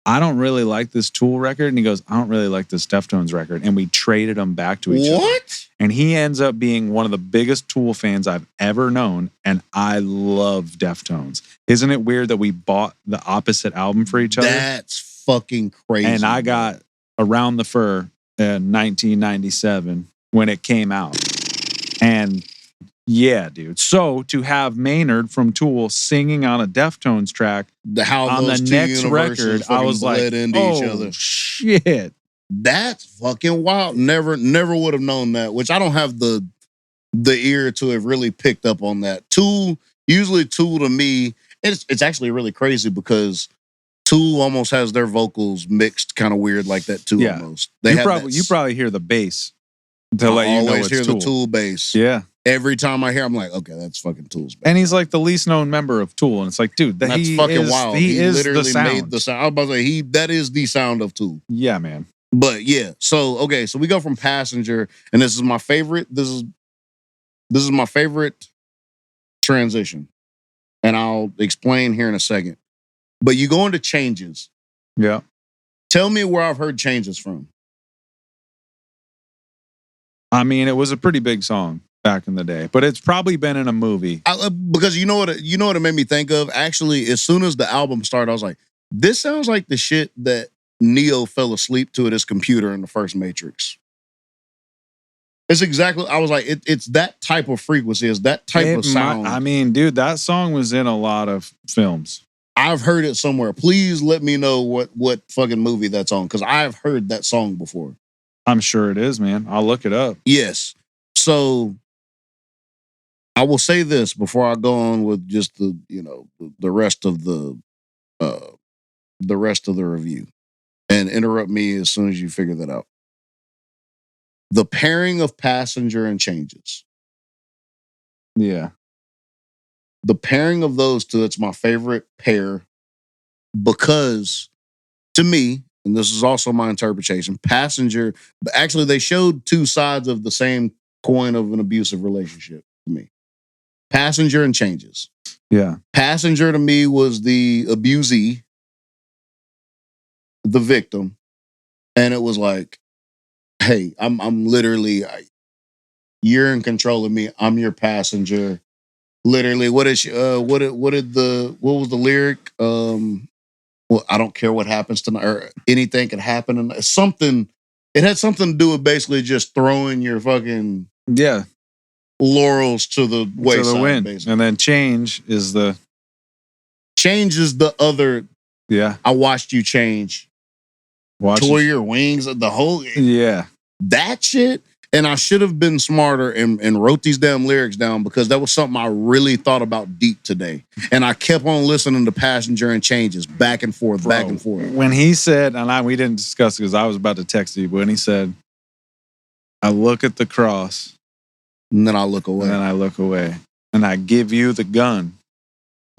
I don't really like this Tool record. And he goes, I don't really like this Deftones record. And we traded them back to each other. What? And he ends up being one of the biggest Tool fans I've ever known. And I love Deftones. Isn't it weird that we bought the opposite album for each other? That's fucking crazy. And I got Around the Fur in 1997 when it came out. And yeah, dude. So to have Maynard from Tool singing on a Deftones track on the next record, I was like, oh, shit. That's fucking wild. Never would have known that, which I don't have the ear to have really picked up on that. Usually Tool to me, it's actually really crazy because Tool almost has their vocals mixed kind of weird like that too. Yeah. Almost. You probably hear the bass to let you know it's hear Tool. The Tool bass. Yeah. Every time I hear, I'm like, okay, that's fucking Tool's bass. And he's like the least known member of Tool, and it's like, dude, that's fucking wild. He is literally the sound. Made the sound. I was about to say that is the sound of Tool. Yeah, man. But yeah, so we go from Passenger, and this is my favorite. This is my favorite transition, and I'll explain here in a second. But you go into Changes. Yeah. Tell me where I've heard Changes from. I mean, it was a pretty big song back in the day, but it's probably been in a movie. Because you know what it made me think of? Actually, as soon as the album started, I was like, this sounds like the shit that Neo fell asleep to at his computer in the first Matrix. It's exactly, I was like, it's that type of frequency, it's that type of sound. I mean, dude, that song was in a lot of films. I've heard it somewhere. Please let me know what fucking movie that's on, because I've heard that song before. I'm sure it is, man. I'll look it up. Yes. So I will say this before I go on with just the rest of the review, and interrupt me as soon as you figure that out. The pairing of Passenger and Changes. Yeah. The pairing of those two, it's my favorite pair because to me, and this is also my interpretation, Passenger, actually they showed two sides of the same coin of an abusive relationship to me. Passenger and Changes. Yeah. Passenger to me was the abusee, the victim, and it was like, hey, I'm literally, you're in control of me. I'm your passenger. Literally, what was the lyric? Well, I don't care what happens tonight, or anything can happen, and something. It had something to do with basically just throwing your fucking laurels to the wayside, to the wind. Basically. And then change is the other. Yeah, I watched you change. Tore your wings, the whole that shit. And I should have been smarter and wrote these damn lyrics down, because that was something I really thought about deep today. And I kept on listening to Passenger and Changes back and forth, back and forth. When he said, and we didn't discuss it because I was about to text you, but when he said, I look at the cross. And then I look away. And then I look away. And I give you the gun.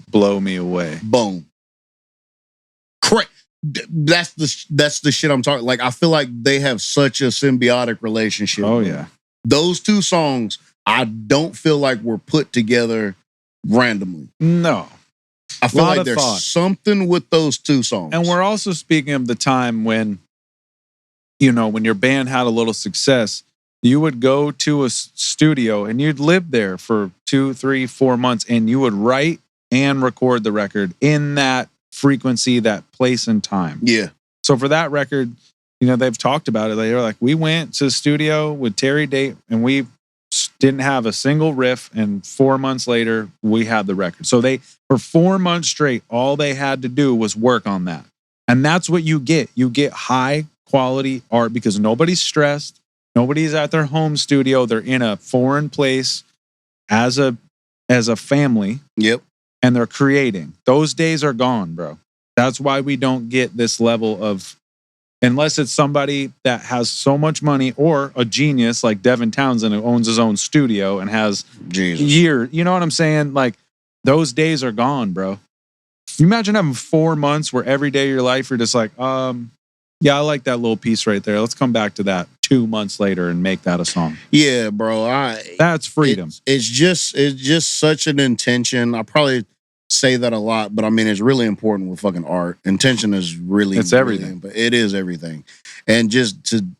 Blow me away. Boom. Correct. That's the shit I'm talking. Like, I feel like they have such a symbiotic relationship. Oh yeah. Those two songs, I don't feel like were put together randomly. No. I feel like there's something with those two songs. And we're also speaking of the time when, when your band had a little success, you would go to a studio and you'd live there for 2, 3, 4 months, and you would write and record the record in that frequency, that place and time. Yeah. So for that record, they've talked about it. They were like, we went to the studio with Terry Date and we didn't have a single riff, and 4 months later we had the record. So for 4 months straight, all they had to do was work on that. And that's what you get. You get high quality art because nobody's stressed. Nobody's at their home studio. They're in a foreign place as a family. Yep. And they're creating. Those days are gone, bro. That's why we don't get this level of, unless it's somebody that has so much money or a genius like Devin Townsend who owns his own studio and has years. You know what I'm saying? Like, those days are gone, bro. You imagine having 4 months where every day of your life you're just like, yeah, I like that little piece right there. Let's come back to that 2 months later and make that a song. Yeah, bro. That's freedom. It's just such an intention. I probably say that a lot, but I mean, it's really important with fucking art. Intention is really, it's everything. But it is everything. And just to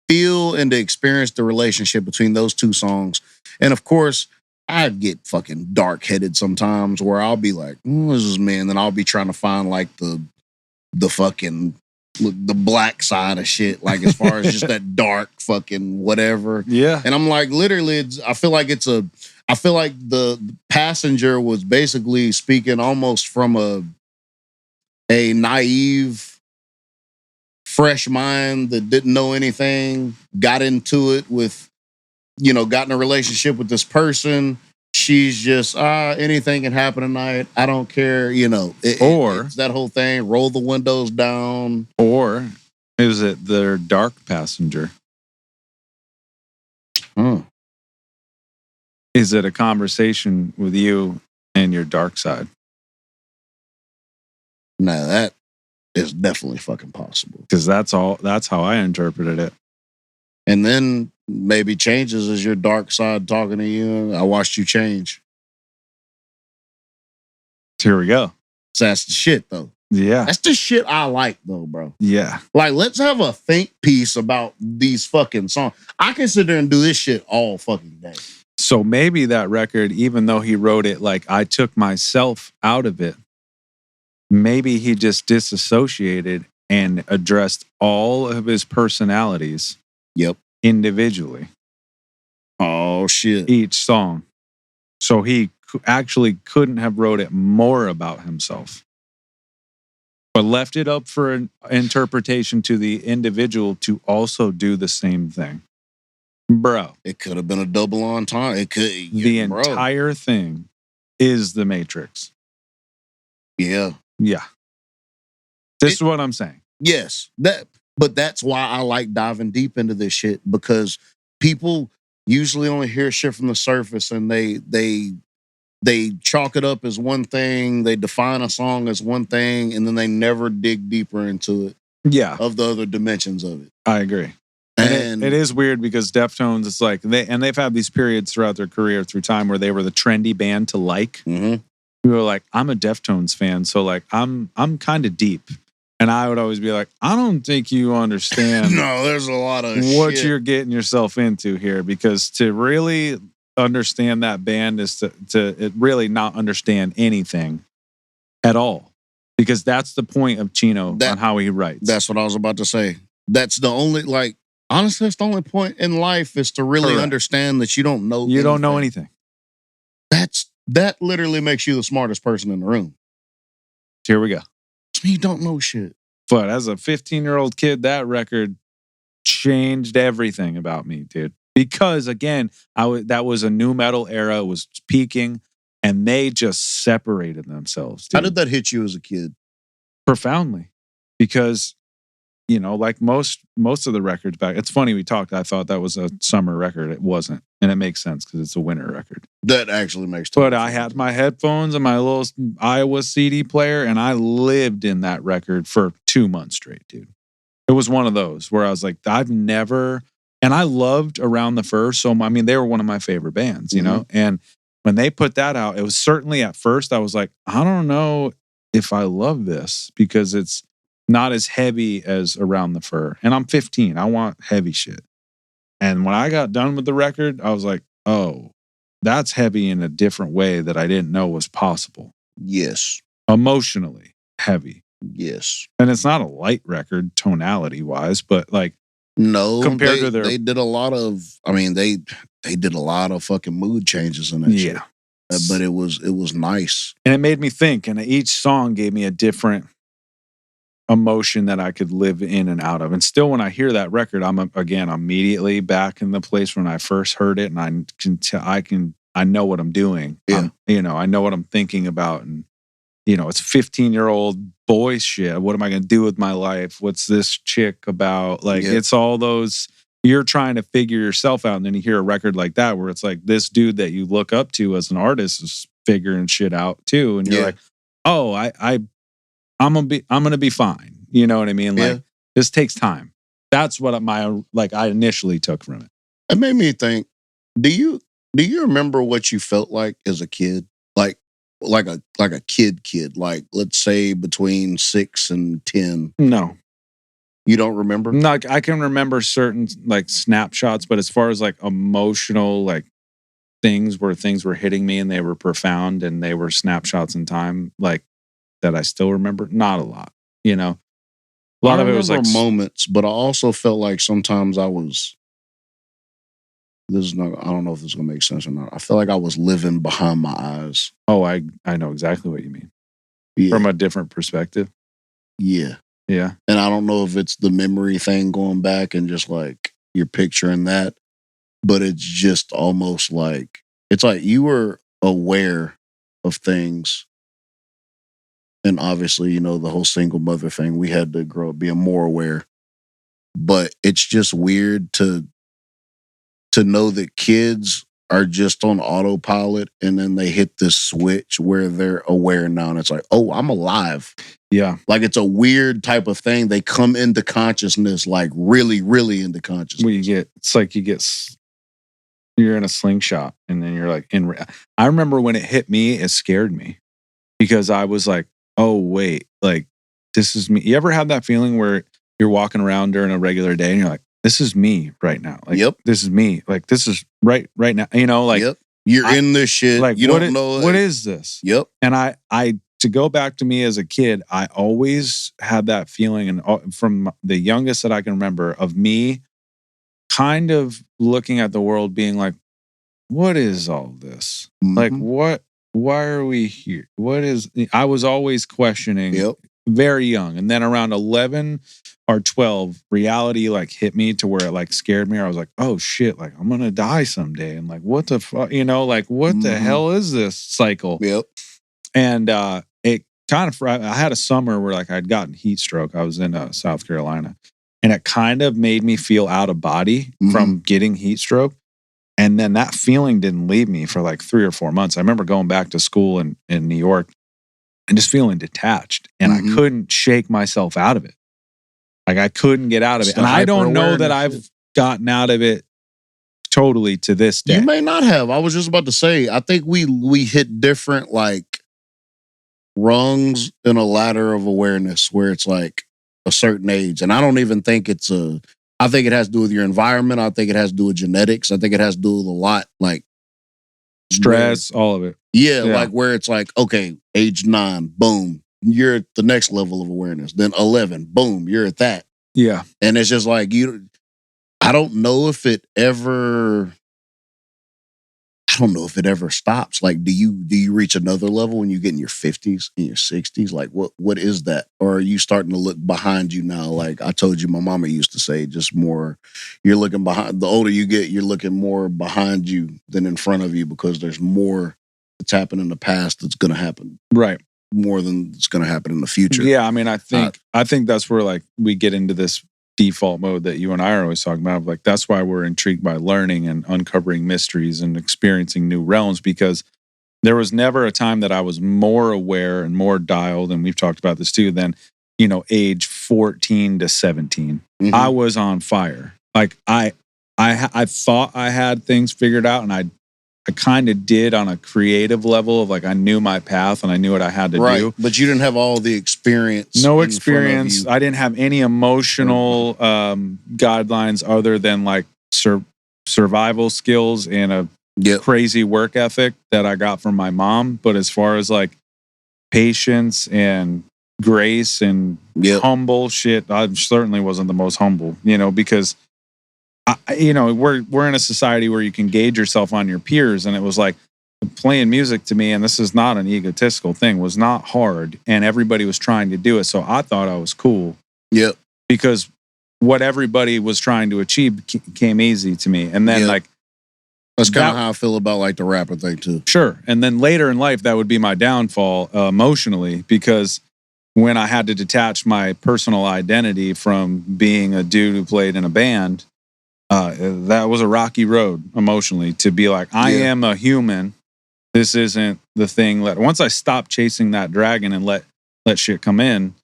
feel and to experience the relationship between those two songs. And of course, I get fucking dark-headed sometimes where I'll be like, this is me, and then I'll be trying to find like the fucking the black side of shit, like as far as just that dark fucking whatever. Yeah. And I'm like, literally, I feel like the Passenger was basically speaking almost from a naive, fresh mind that didn't know anything, got into it with, got in a relationship with this person. She's just, anything can happen tonight. I don't care, it's that whole thing, roll the windows down. Or is it their dark passenger? Is it a conversation with you and your dark side? No, that is definitely fucking possible. Because that's how I interpreted it. And then maybe Changes as your dark side talking to you. I watched you change. Here we go. So that's the shit, though. Yeah. That's the shit I like, though, bro. Yeah. Like, let's have a think piece about these fucking songs. I can sit there and do this shit all fucking day. So maybe that record, even though he wrote it like I took myself out of it, maybe he just disassociated and addressed all of his personalities. Yep. Individually. Oh, shit. Each song. So he actually couldn't have wrote it more about himself, but left it up for an interpretation to the individual to also do the same thing. Bro. It could have been a double entendre. It could. The entire thing is the Matrix. Yeah. Yeah. This is what I'm saying. Yes. But that's why I like diving deep into this shit, because people usually only hear shit from the surface and they chalk it up as one thing, they define a song as one thing, and then they never dig deeper into it. Yeah. Of the other dimensions of it. I agree. And it is weird because Deftones, it's like they've had these periods throughout their career through time where they were the trendy band to like. Mm-hmm. We were like, I'm a Deftones fan, so like I'm kind of deep. And I would always be like, I don't think you understand. No, there's a lot of what shit you're getting yourself into here, because to really understand that band is to really not understand anything at all, because that's the point of Chino on how he writes. That's what I was about to say. That's the only, like, honestly, that's the only point in life is to really understand that you don't know. You don't know anything. That literally makes you the smartest person in the room. Here we go. You don't know shit. But as a 15-year-old kid, that record changed everything about me, dude. Because again, that was a new metal era. It was peaking, and they just separated themselves. Dude. How did that hit you as a kid? Profoundly, because like most of the records back. It's funny we talked. I thought that was a summer record. It wasn't, and it makes sense because it's a winter record. That actually makes sense. But I had my headphones and my little Iowa CD player, and I lived in that record for 2 months straight, dude. It was one of those where I was like, I've never. And I loved Around the Fur. So, I mean, they were one of my favorite bands, you know? And when they put that out, it was certainly at first, I was like, I don't know if I love this because it's not as heavy as Around the Fur. And I'm 15. I want heavy shit. And when I got done with the record, I was like, oh, that's heavy in a different way that I didn't know was possible. Yes. Emotionally heavy. Yes. And it's not a light record tonality wise, but like, no, compared to they did a lot of. I mean, they did a lot of fucking mood changes in that shit. But it was nice, and it made me think. And each song gave me a different emotion that I could live in and out of. And still, when I hear that record, I'm again immediately back in the place when I first heard it, and I know what I'm doing. Yeah, I know what I'm thinking about, and it's 15-year-old boy shit. What am I going to do with my life? What's this chick about? Like, it's all those, you're trying to figure yourself out. And then you hear a record like that, where it's like this dude that you look up to as an artist is figuring shit out too. And you're like, oh, I'm going to be fine. You know what I mean? Like, this takes time. That's what I initially took from it. It made me think, do you remember what you felt like as a kid? Like a kid, like let's say between 6 and 10. No. You don't remember? No, I can remember certain like snapshots, but as far as like emotional like things were hitting me and they were profound and they were snapshots in time, like that I still remember, not a lot, A lot of it was like moments, but I also felt like sometimes I was. I don't know if this is gonna make sense or not. I feel like I was living behind my eyes. Oh, I know exactly what you mean. From a different perspective. Yeah. Yeah. And I don't know if it's the memory thing going back and just like you're picturing that, but it's just almost like it's like you were aware of things. And obviously, the whole single mother thing, we had to grow up being more aware. But it's just weird to know that kids are just on autopilot and then they hit this switch where they're aware now. And it's like, oh, I'm alive. Yeah. Like it's a weird type of thing. They come into consciousness, like really, really into consciousness. You're in a slingshot and then you're like, I remember when it hit me, it scared me because I was like, oh, wait, like this is me. You ever had that feeling where you're walking around during a regular day and you're like, this is me right now. Like, this is me. Like, this is right now. You know, like, you're in this shit. Like, you don't know. What is this? Yep. And I, to go back to me as a kid, I always had that feeling, and from the youngest that I can remember, of me kind of looking at the world being like, what is all this? Like, what, why are we here? What is, I was always questioning very young. And then around 11 or 12, reality like hit me to where it like scared me. I was like, oh shit, like I'm going to die someday. And like, what the fuck, you know, like what the hell is this cycle? And it kind of, I had a summer where like I'd gotten heat stroke. I was in South Carolina, and it kind of made me feel out of body from getting heat stroke. And then that feeling didn't leave me for like 3 or 4 months. I remember going back to school in New York and just feeling detached, and I couldn't shake myself out of it. Like I couldn't get out of it. And I don't know that I've gotten out of it totally to this day. You may not have. I was just about to say, I think we hit different like rungs in a ladder of awareness where it's like a certain age. And I don't even think I think it has to do with your environment. I think it has to do with genetics. I think it has to do with a lot like stress, all of it. Yeah, like where it's like, okay, age 9, boom, you're at the next level of awareness. Then 11, boom, you're at that. Yeah. And it's just like, I don't know if it ever stops. Like, do you reach another level when you get in your 50s, in your 60s? Like, what is that? Or are you starting to look behind you now? Like I told you, my mama used to say, just more, you're looking behind. The older you get, you're looking more behind you than in front of you, because there's more that's happened in the past that's going to happen. Right. More than it's going to happen in the future. Yeah, I mean, I think that's where like we get into this default mode that you and I are always talking about. Like that's why we're intrigued by learning and uncovering mysteries and experiencing new realms, because there was never a time that I was more aware and more dialed, and we've talked about this too, than, you know, age 14 to 17. I was on fire. Like I thought I had things figured out, and I kind of did on a creative level of like, I knew my path and I knew what I had to do. But you didn't have all the experience. No experience. I didn't have any emotional guidelines other than like survival skills and a crazy work ethic that I got from my mom. But as far as like patience and grace and humble shit, I certainly wasn't the most humble, you know, because you know, we're in a society where you can gauge yourself on your peers, and it was like playing music to me, and this is not an egotistical thing, was not hard, and everybody was trying to do it, so I thought I was cool. Yep. Because what everybody was trying to achieve came easy to me, and then like that's kind of how I feel about like the rapper thing too. Sure, and then later in life that would be my downfall emotionally, because when I had to detach my personal identity from being a dude who played in a band. That was a rocky road emotionally, to be like, I am a human. This isn't the thing. Once I stopped chasing that dragon and let shit come in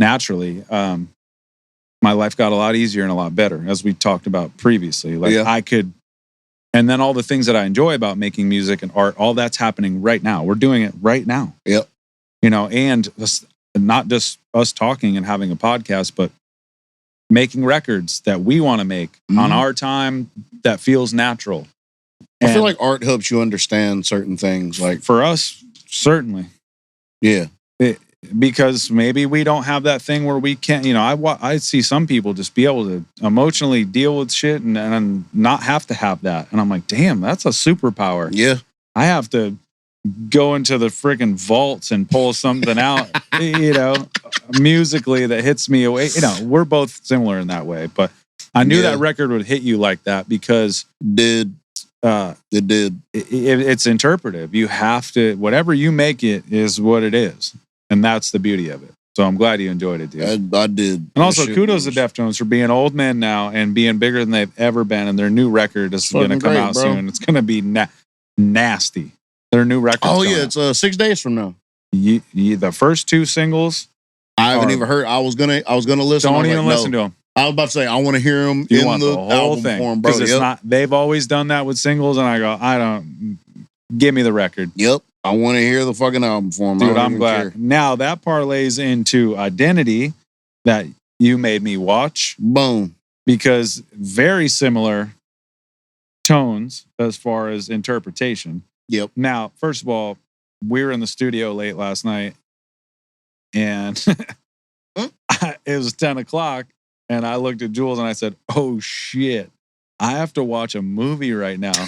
naturally, my life got a lot easier and a lot better, as we talked about previously. Like I could, and then all the things that I enjoy about making music and art, all that's happening right now. We're doing it right now. Yep. You know, and not just us talking and having a podcast, but making records that we want to make on our time that feels natural. I feel like art helps you understand certain things. Like for us, certainly. Yeah. Because maybe we don't have that thing where we can't, you know, I see some people just be able to emotionally deal with shit and not have to have that. And I'm like, damn, that's a superpower. Yeah. I have to go into the freaking vaults and pull something out, you know, musically that hits me away. You know, we're both similar in that way, but I knew that record would hit you like that because it did. It's interpretive. You have to, whatever you make it is what it is. And that's the beauty of it. So I'm glad you enjoyed it, dude. I did. And also kudos to Deftones for being old men now and being bigger than they've ever been. And their new record is going to come out soon. It's going to be nasty. Their new record. Oh yeah, it's 6 days from now. The first 2 singles. I haven't even heard. I was gonna listen. Don't even listen to them. I was about to say I want to hear them in the whole album thing form, bro. Because it's not. They've always done that with singles, and I go, I don't. Give me the record. Yep. I want to hear the fucking album for him. Dude, I'm glad. Care. Now that parlays into Identity that you made me watch. Boom. Because very similar tones as far as interpretation. Yep. Now, first of all, we were in the studio late last night and it was 10 o'clock and I looked at Jules and I said, oh shit, I have to watch a movie right now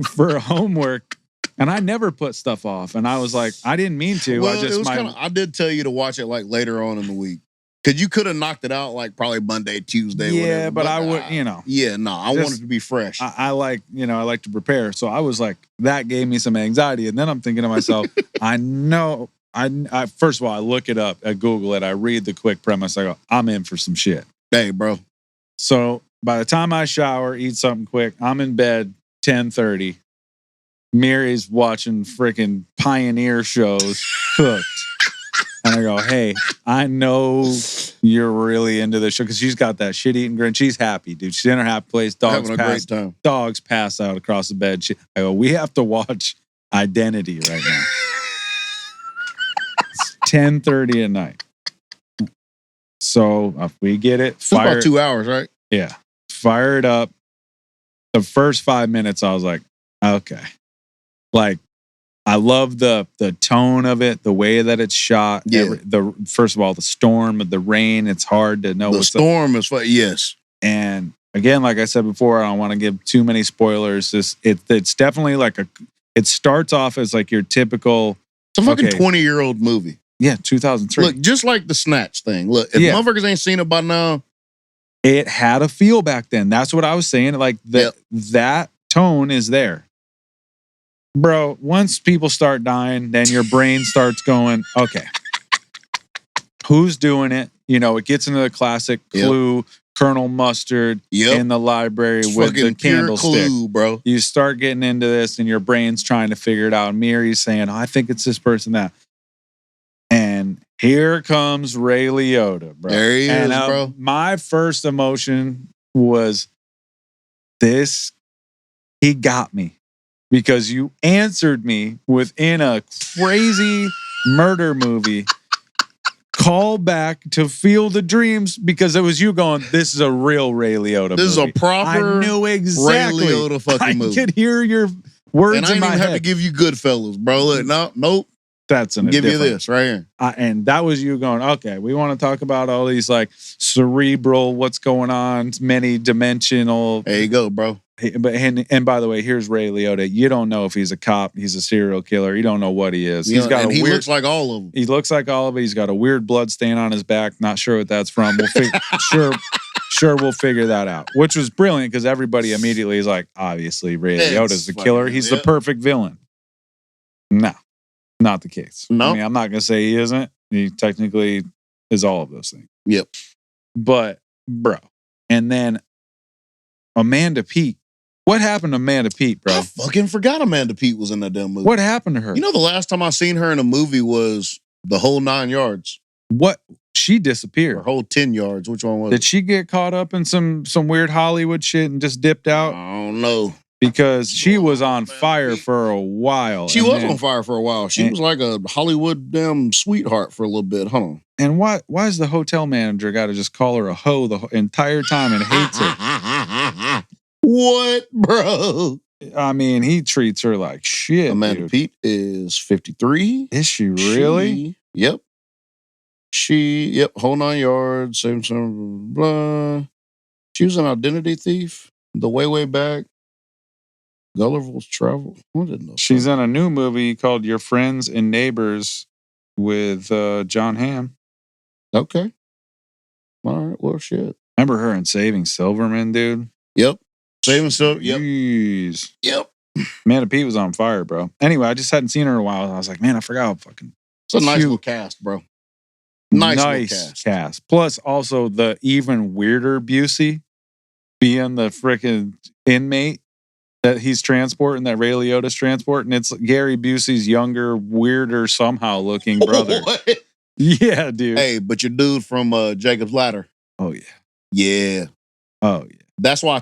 for homework. And I never put stuff off. And I was like, I didn't mean to. Well, I did tell you to watch it like later on in the week. Because you could have knocked it out like probably Monday, Tuesday, yeah, whatever. But I would, Yeah, no, I wanted to be fresh. I like to prepare. So I was like, that gave me some anxiety. And then I'm thinking to myself, I know, I first of all, I look it up, I Google it, I read the quick premise, I go, I'm in for some shit. Hey, bro. So by the time I shower, eat something quick, I'm in bed 10:30. Mary's watching freaking Pioneer shows, Hooked. And I go, hey, I know you're really into this show because she's got that shit-eating grin. She's happy, dude. She's in her happy place. Dogs pass out across the bed. I go, we have to watch Identity right now. It's 10:30 at night. So if we get it, it's about 2 hours, right? Yeah. Fire it up. The first 5 minutes, I was like, okay. Like, I love the tone of it, the way that it's shot. Yeah. First of all, the storm, the rain. It's hard to know. The storm is fun. Yes. And again, like I said before, I don't want to give too many spoilers. It's definitely like it starts off as like your typical. It's a fucking 20-year-old movie. Yeah, 2003. Look, just like the Snatch thing. Look, if motherfuckers ain't seen it by now. It had a feel back then. That's what I was saying. Like that tone is there. Bro, once people start dying, then your brain starts going, okay, who's doing it? It gets into the classic Clue, Colonel Mustard in the library with the candlestick. Clue, bro. You start getting into this and your brain's trying to figure it out. And Mary's saying, I think it's this person, that. And here comes Ray Liotta, bro. There he is, bro. My first emotion was this, he got me. Because you answered me within a crazy murder movie. Call back to Field of Dreams because it was you going, this is a real Ray Liotta movie. This is a proper I knew exactly. Ray Liotta fucking movie. I could hear your words in my head. And I didn't even have to give you Goodfellas, bro. Look, nope. That's give you this right here. And that was you going, okay, we want to talk about all these like cerebral, what's going on, many dimensional. There you go, bro. And by the way, here's Ray Liotta. You don't know if he's a cop, he's a serial killer. You don't know what he is. He looks like all of them. He looks like all of it. He's got a weird blood stain on his back. Not sure what that's from. Sure, we'll figure that out. Which was brilliant because everybody immediately is like, obviously Ray Liotta's the killer. He's the perfect villain. No, not the case. No. I mean, I'm not going to say he isn't. He technically is all of those things. Yep. But, bro. And then Amanda Peet. What happened to Amanda Peet, bro? I fucking forgot Amanda Peet was in that damn movie. What happened to her? The last time I seen her in a movie was The Whole 9 Yards. What? She disappeared. Or Whole 10 Yards. Which one was Did she get caught up in some weird Hollywood shit and just dipped out? I don't know. Because she was on fire for a while. She was on fire for a while. She was like a Hollywood damn sweetheart for a little bit, huh? And why is the hotel manager got to just call her a hoe the entire time and hates her? What, bro? I mean, he treats her like shit. Amanda Peet is 53. Is she really? Yep. Whole 9 Yards, same blah. She was an Identity Thief. The Way Back. Gulliver's Travel. I didn't know. She's in a new movie called Your Friends and Neighbors with John Hamm. Okay. All right. Well, shit. Remember her in Saving Silverman, dude? Yep. Saving Silverman. Yep. Jeez. Yep. Amanda Peet was on fire, bro. Anyway, I just hadn't seen her in a while. I was like, man, I forgot how fucking. It's a nice little cast, bro. Nice cast. Plus, also the even weirder Busey being the freaking inmate that he's transporting, that Ray Liotta's transporting. It's Gary Busey's younger, weirder, somehow looking brother. What? Yeah, dude. Hey, but your dude from Jacob's Ladder. Oh yeah. Yeah. Oh yeah. That's why I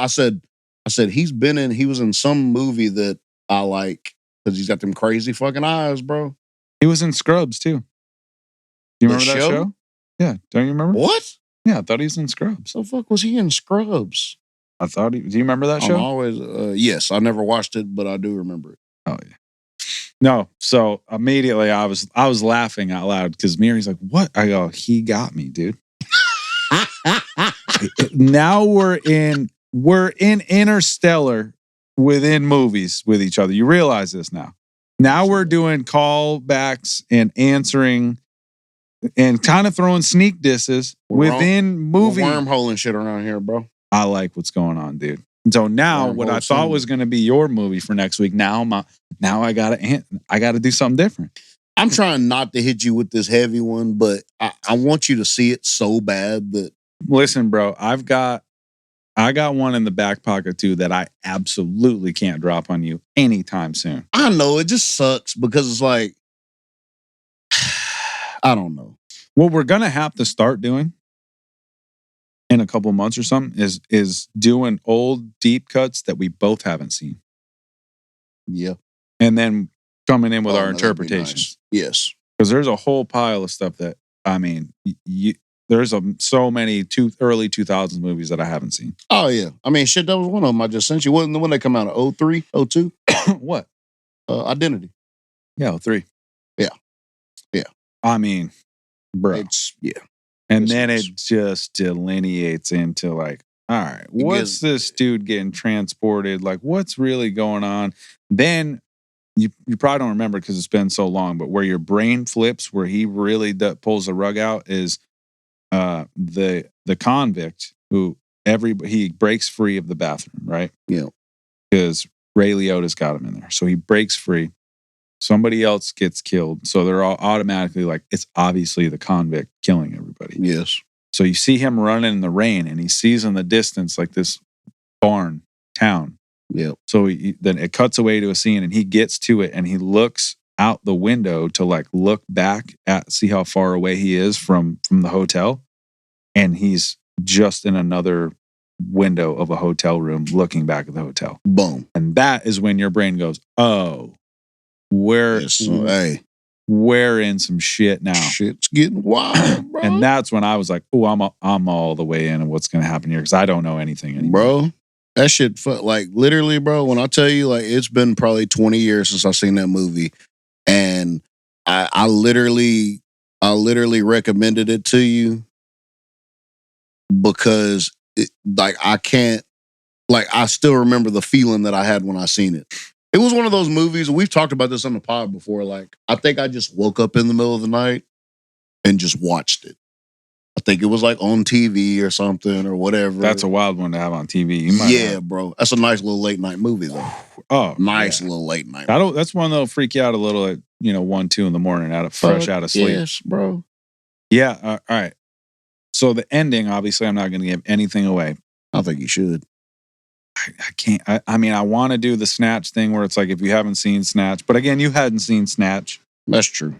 said he was in some movie that I like, Because he's got them crazy fucking eyes, bro. He was in Scrubs, too. You remember that show? Yeah. Don't you remember? What? Yeah, I thought he was in Scrubs. The fuck was he in Scrubs? I thought do you remember that show? Yes, I never watched it, but I do remember it. Oh, yeah. No, so immediately I was laughing out loud because Miri's like, what? I go, he got me, dude. Now we're in Interstellar within movies with each other. You realize this now. Now we're doing callbacks and answering and kind of throwing sneak disses within movie. We're wormholing shit around here, bro. I like what's going on, dude. And so now what I thought was going to be your movie for next week, now I gotta do something different. I'm trying not to hit you with this heavy one, but I want you to see it so bad that. Listen, bro, I got one in the back pocket too that I absolutely can't drop on you anytime soon. I know, it just sucks because it's like, I don't know. What we're gonna have to start doing in a couple months or something is doing old deep cuts that we both haven't seen. Yeah. And then coming in with our interpretations. Nice. Yes. Because there's a whole pile of stuff that, I mean, there's so many early 2000s movies that I haven't seen. Oh, yeah. I mean, shit, that was one of them I just sent you. Wasn't the one that come out in 03, 02? What? Identity. Yeah, 03. Yeah. Yeah. I mean, bro. Yeah. And then it just delineates into like, all right, what's this dude getting transported? Like, what's really going on? Then you probably don't remember because it's been so long, but where your brain flips, where he really pulls the rug out is the convict who he breaks free of the bathroom, right? Yeah. Because Ray Liotta's got him in there. So he breaks free. Somebody else gets killed. So they're all automatically like, it's obviously the convict killing everybody. Yes. So you see him running in the rain and he sees in the distance like this barn town. Yeah. So then it cuts away to a scene and he gets to it and he looks out the window to like look back at, see how far away he is from the hotel. And he's just in another window of a hotel room looking back at the hotel. Boom. And that is when your brain goes, oh, we're in some shit now. Shit's getting wild, bro. And that's when I was like, oh, I'm all the way in and what's going to happen here because I don't know anything anymore. Bro, that shit, like literally, bro, when I tell you, like, it's been probably 20 years since I've seen that movie. And I literally recommended it to you because I still remember the feeling that I had when I seen it. It was one of those movies, we've talked about this on the pod before, like, I think I just woke up in the middle of the night and just watched it. I think it was like on TV or something or whatever. That's a wild one to have on TV. Bro. That's a nice little late night movie, though. Oh, nice little late night. That's one that'll freak you out a little at 1, 2 in the morning, fresh out of sleep. Yes, bro. Yeah. All right. So the ending, obviously, I'm not going to give anything away. I think you should. I can't. I mean, I want to do the Snatch thing where it's like if you haven't seen Snatch, but again, you hadn't seen Snatch. That's true.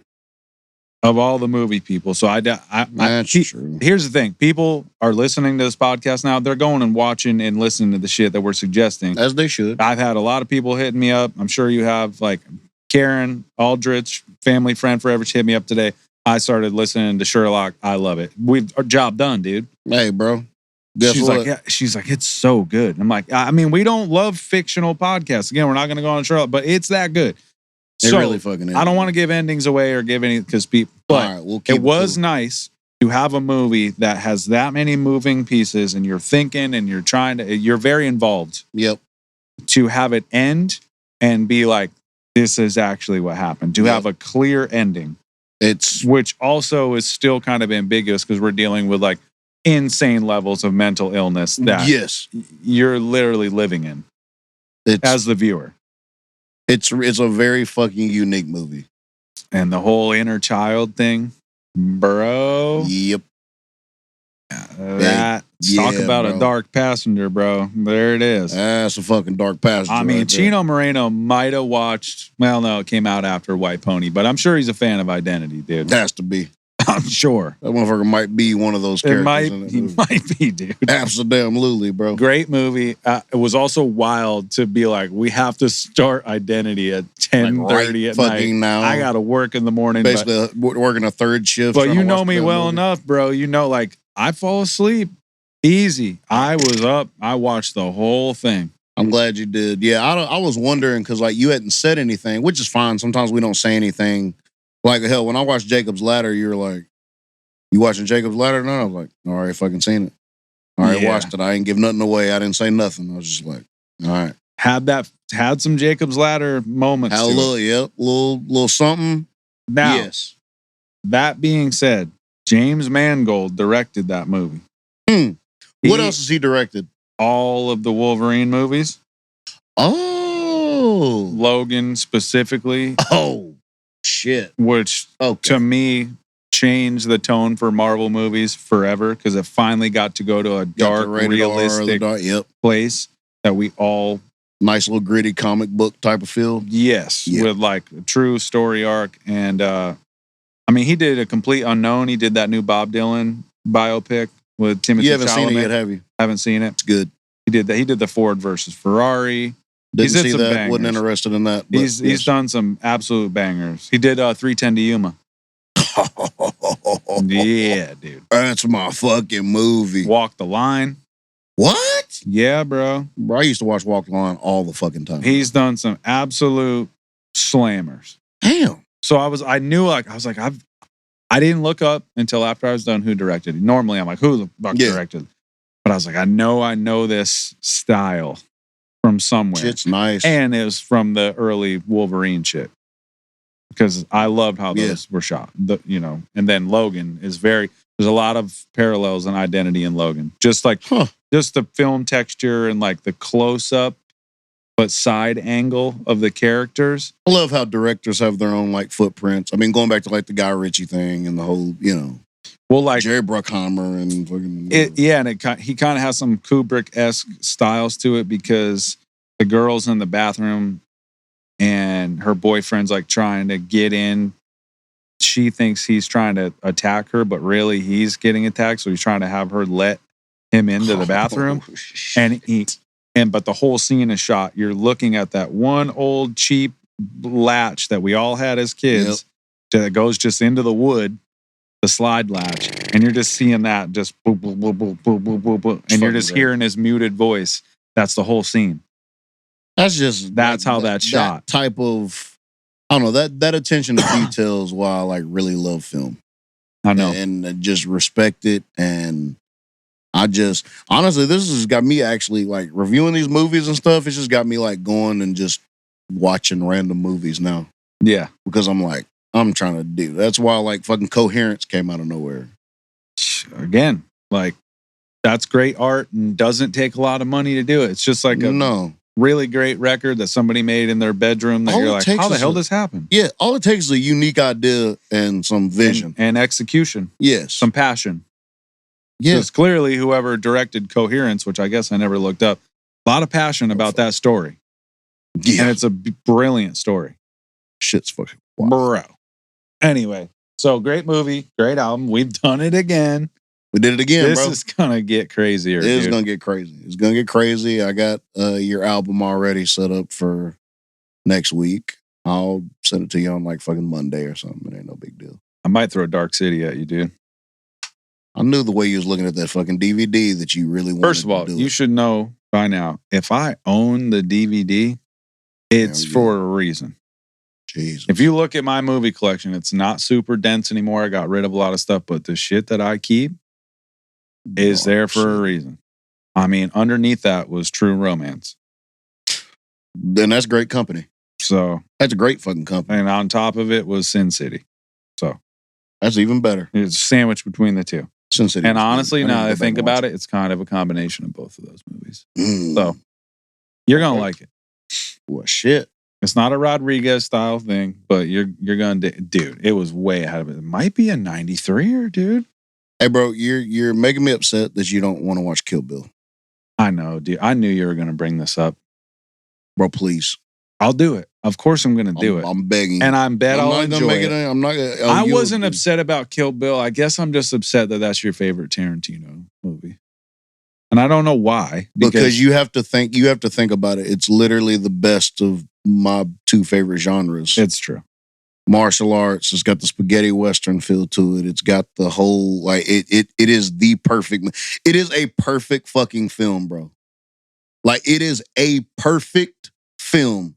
Of all the movie people, so that's true. Here's the thing: people are listening to this podcast now. They're going and watching and listening to the shit that we're suggesting, as they should. I've had a lot of people hitting me up. I'm sure you have, like Karen Aldrich, family friend forever. She hit me up today. I started listening to Sherlock. I love it. Our job done, dude. Hey, bro. She's like, it's so good. And I'm like, I mean, we don't love fictional podcasts. Again, we're not going to go on Sherlock, but it's that good. It really fucking is. I don't want to give endings away or give any because people. But it was nice to have a movie that has that many moving pieces, and you're thinking and you're very involved. Yep. To have it end and be like, this is actually what happened. To have a clear ending. Which also is still kind of ambiguous because we're dealing with like insane levels of mental illness that you're literally living in as the viewer. It's a very fucking unique movie. And the whole inner child thing, bro. Yep. Talk about a dark passenger, bro. There it is. That's a fucking dark passenger. I mean, Chino Moreno might have watched, well, no, it came out after White Pony, but I'm sure he's a fan of Identity, dude. Has to be. I'm sure. That motherfucker might be one of those characters in that movie. He might be, dude. Absolutely, bro. Great movie. It was also wild to be like, we have to start Identity at 10:30 at night. Now. I got to work in the morning. Basically, working a third shift. But you know me well enough, bro. You know, like, I fall asleep easy. I was up. I watched the whole thing. I'm glad you did. Yeah, I was wondering because, like, you hadn't said anything, which is fine. Sometimes we don't say anything. Like, hell, when I watched Jacob's Ladder, you're like, you watching Jacob's Ladder? No, I was like, all right, fucking seen it. All right, watched it. I ain't give nothing away. I didn't say nothing. I was just like, all right. Had some Jacob's Ladder moments. Had a little something. Now, yes. That being said, James Mangold directed that movie. What else has he directed? All of the Wolverine movies. Oh. Logan specifically. Oh, shit. Which, to me, changed the tone for Marvel movies forever because it finally got to go to a dark, realistic place that we all... Nice little gritty comic book type of feel. Yes, with like a true story arc. And, I mean, he did A Complete Unknown. He did that new Bob Dylan biopic with Timothée Chalamet. You haven't seen it yet, have you? Haven't seen it. It's good. He did that. He did the Ford versus Ferrari. Didn't see that. Bangers. Wasn't interested in that. He's done some absolute bangers. He did 310 to Yuma. Yeah, dude. That's my fucking movie. Walk the Line. What? Yeah, bro. I used to watch Walk the Line all the fucking time. He's done some absolute slammers. Damn. So I was like, I didn't look up until after I was done who directed it. Normally I'm like, who the fuck directed it? But I was like, I know this style from somewhere. Shit's nice. And it was from the early Wolverine shit. Because I loved how those were shot. And then Logan is there's a lot of parallels and identity in Logan. Just like just the film texture and like the close up but side angle of the characters. I love how directors have their own like footprints. I mean, going back to like the Guy Ritchie thing and the whole, well, like Jerry Bruckheimer and fucking and he kind of has some Kubrick-esque styles to it because the girl's in the bathroom and her boyfriend's like trying to get in. She thinks he's trying to attack her, but really he's getting attacked. So he's trying to have her let him into the bathroom. But the whole scene is shot. You're looking at that one old cheap latch that we all had as kids that goes just into the wood, the slide latch. And you're just seeing that just boop, boop, boop, boop, boop, boop, boop, boop. And you're just hearing his muted voice. That's the whole scene. That's how that's shot. That type of, I don't know, that attention to details why I like really love film. I know. And just respect it. And I just, honestly, this has got me actually like reviewing these movies and stuff. It's just got me like going and just watching random movies now. Yeah. Because I'm like, I'm trying to do. That's why like fucking Coherence came out of nowhere. Again, like that's great art and doesn't take a lot of money to do it. It's just like a really great record that somebody made in their bedroom that you're like, how the hell does this happen? Yeah, all it takes is a unique idea and some vision. And execution. Yes. Some passion. Yeah. Because clearly whoever directed Coherence, which I guess I never looked up, a lot of passion about that story. Yeah. And it's a brilliant story. Shit's fucking wild. Bro. Anyway, so great movie, great album. We've done it again. We did it again, this bro. This is going to get crazier. It is going to get crazy. It's going to get crazy. I got your album already set up for next week. I'll send it to you on like fucking Monday or something. It ain't no big deal. I might throw Dark City at you, dude. I knew the way you was looking at that fucking DVD that you really wanted to do. First of all, you should know by now, if I own the DVD, it's for a reason. Jesus. If you look at my movie collection, it's not super dense anymore. I got rid of a lot of stuff, but the shit that I keep is there for a reason. I mean, underneath that was True Romance. Then that's great company. So that's a great fucking company. And on top of it was Sin City. So that's even better. It's a sandwich between the two. Sin City. And honestly, now that I think about it, it's kind of a combination of both of those movies. So you're gonna like it. Well, shit. It's not a Rodriguez style thing, but you're gonna dude. It was way ahead of it. It might be a 93er, dude. Hey, bro, you're making me upset that you don't want to watch Kill Bill. I know, dude. I knew you were gonna bring this up, bro. Please, I'll do it. Of course I'm going to do it. I'm begging you. And I bet I'll enjoy it. I wasn't upset upset about Kill Bill. I guess I'm just upset that that's your favorite Tarantino movie. And I don't know why. Because you have to think about it. It's literally the best of my two favorite genres. It's true. Martial arts. It's got the spaghetti western feel to it. It's got the whole it is the perfect. It is a perfect fucking film, bro. Like it is a perfect film.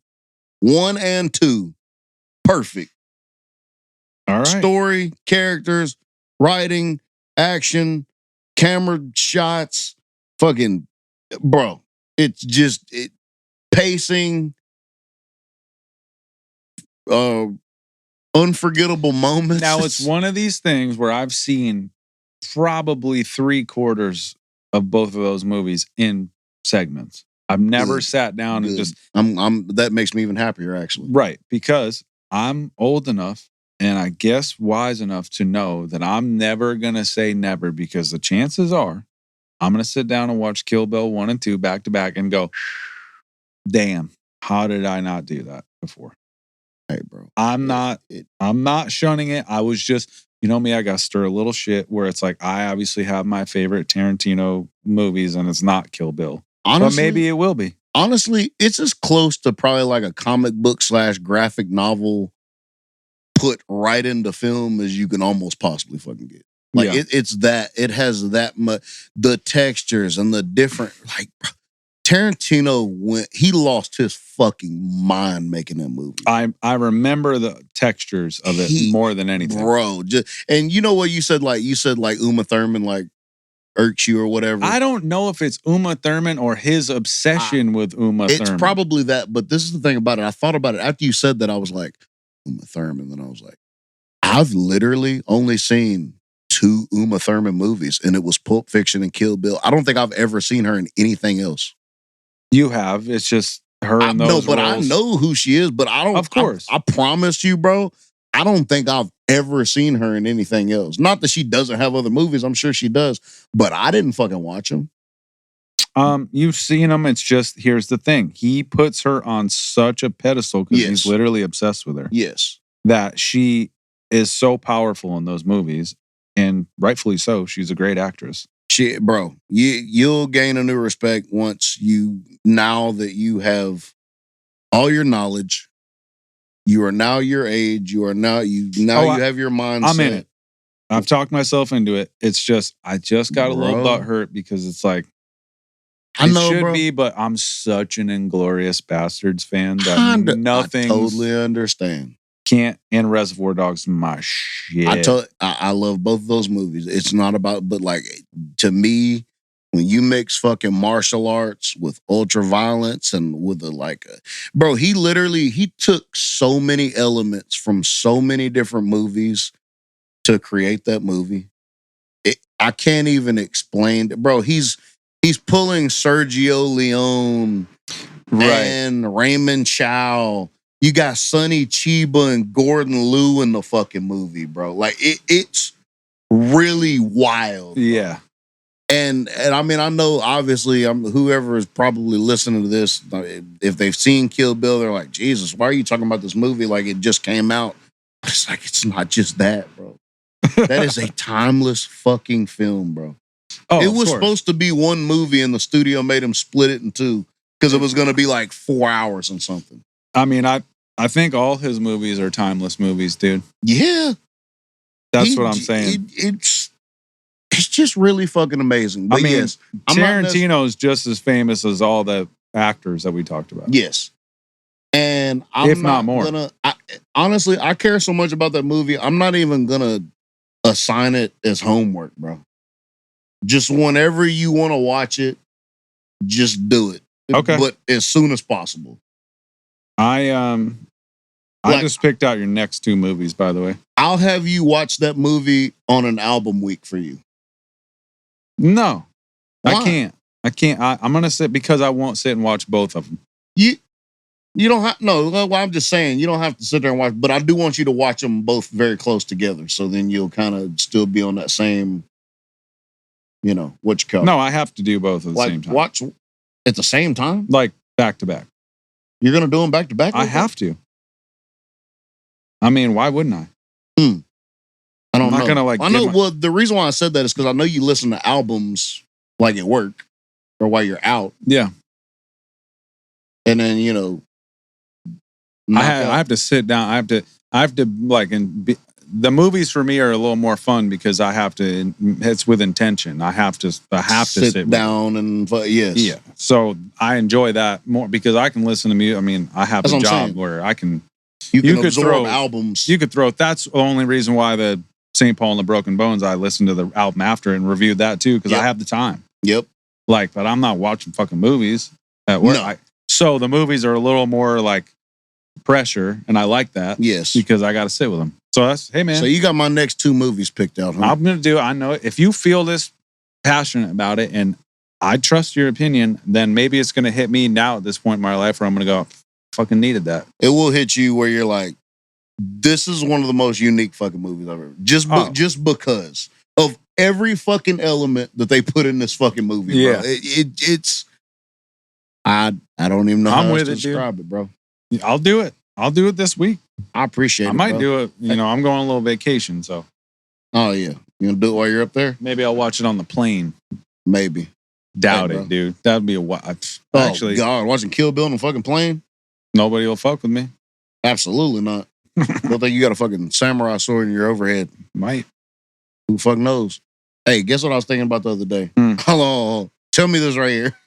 1 and 2, perfect. All right. Story, characters, writing, action, camera shots, fucking bro. It's just pacing, unforgettable moments. Now it's one of these things where I've seen probably 3/4 of both of those movies in segments. I've never sat down and just. That makes me even happier, actually. Right, because I'm old enough and I guess wise enough to know that I'm never gonna say never, because the chances are I'm gonna sit down and watch Kill Bill 1 and 2 back to back and go, damn, how did I not do that before? Hey, bro. I'm not shunning it. I was just, you know me, I got to stir a little shit where it's like, I obviously have my favorite Tarantino movies and it's not Kill Bill. Honestly, but maybe it will be. Honestly, it's as close to probably like a comic book / graphic novel put right into film as you can almost possibly fucking get. Like it's that, it has that much, the textures and the different, like Tarantino he lost his fucking mind making that movie. I remember the textures of it more than anything. Bro, and you know what you said like Uma Thurman like irks you or whatever. I don't know if it's Uma Thurman or his obsession with Uma Thurman. It's probably that, but this is the thing about it. I thought about it after you said that. I was like, Uma Thurman. Then I was like, I've literally only seen 2 Uma Thurman movies, and it was Pulp Fiction and Kill Bill. I don't think I've ever seen her in anything else. You have. It's just her in those roles. No, but I know who she is, but I don't. Of course. I promise you, bro, I don't think I've ever seen her in anything else. Not that she doesn't have other movies. I'm sure she does, but I didn't fucking watch them. You've seen them. It's just, here's the thing. He puts her on such a pedestal because he's literally obsessed with her. Yes. That she is so powerful in those movies, and rightfully so. She's a great actress. Bro, you'll gain a new respect now that you have all your knowledge. You are now your age. You have your mindset. I'm in it. I've talked myself into it. It's just, I just got a little butthurt because it's like, I know, should bro. be, but I'm such an Inglourious Bastards fan that nothing. I totally understand. Can't, and Reservoir Dogs, my shit. I love both of those movies. It's not about, but like, to me, when you mix fucking martial arts with ultra violence and with bro, he took so many elements from so many different movies to create that movie. I can't even explain it. Bro, he's pulling Sergio Leone and Raymond Chow. You got Sonny Chiba and Gordon Liu in the fucking movie, bro. Like it's really wild. Bro. Yeah. And I mean, I know obviously whoever is probably listening to this, if they've seen Kill Bill, they're like, Jesus, why are you talking about this movie like it just came out? It's like, it's not just that, bro. That is a timeless fucking film, bro. Oh, it was supposed to be one movie and the studio made him split it in 2 because it was going to be like 4 hours and something. I mean, I think all his movies are timeless movies, dude. Yeah. That's what I'm saying. It's just really fucking amazing. But I mean, Tarantino's just as famous as all the actors that we talked about. Yes. And I'm not more. Honestly, I care so much about that movie, I'm not even going to assign it as homework, bro. Just whenever you want to watch it, just do it. Okay. But as soon as possible. I just picked out your next 2 movies, by the way. I'll have you watch that movie on an album week for you. No. Why? I can't. I'm going to sit because I won't sit and watch both of them. You don't have, no, well, I'm just saying, you don't have to sit there and watch, but I do want you to watch them both very close together. So then you'll kind of still be on that same, what you call it. No, I have to do both at the same time. Watch at the same time? Like back to back. You're gonna do them back to back? I have to. I mean, why wouldn't I? I don't know. Not gonna, like, I know. Well, the reason why I said that is because I know you listen to albums like at work or while you're out. Yeah. And then, you know, I have to sit down. I have to like, the movies for me are a little more fun because I have to. It's with intention. I have to sit down and yes. Yeah. So I enjoy that more because I can listen to music. I mean, I have a job where I can. You can absorb albums. You could throw. That's the only reason why the St. Paul and the Broken Bones. I listened to the album after and reviewed that too because I have the time. Yep. Like, but I'm not watching fucking movies at work. No. So the movies are a little more like pressure, and I like that. Yes. Because I got to sit with them. So that's, hey man. So you got my next 2 movies picked out, huh? I'm going to do it. I know it. If you feel this passionate about it and I trust your opinion, then maybe it's going to hit me now at this point in my life where I'm going to go, fucking needed that. It will hit you where you're like, this is one of the most unique fucking movies I've ever. Just because of every fucking element that they put in this fucking movie, yeah. Bro. It's I don't even know how else to describe it, bro. I'll do it. I'll do it this week. I appreciate it. I might do it. You know, I'm going on a little vacation, so. Oh yeah, you gonna do it while you're up there? Maybe I'll watch it on the plane. Maybe. Doubt it, dude. That'd be a watch. Actually, God, watching Kill Bill on a fucking plane? Nobody will fuck with me. Absolutely not. Don't think you got a fucking samurai sword in your overhead. Might. Who fuck knows? Hey, guess what I was thinking about the other day? Hold on. Tell me this right here.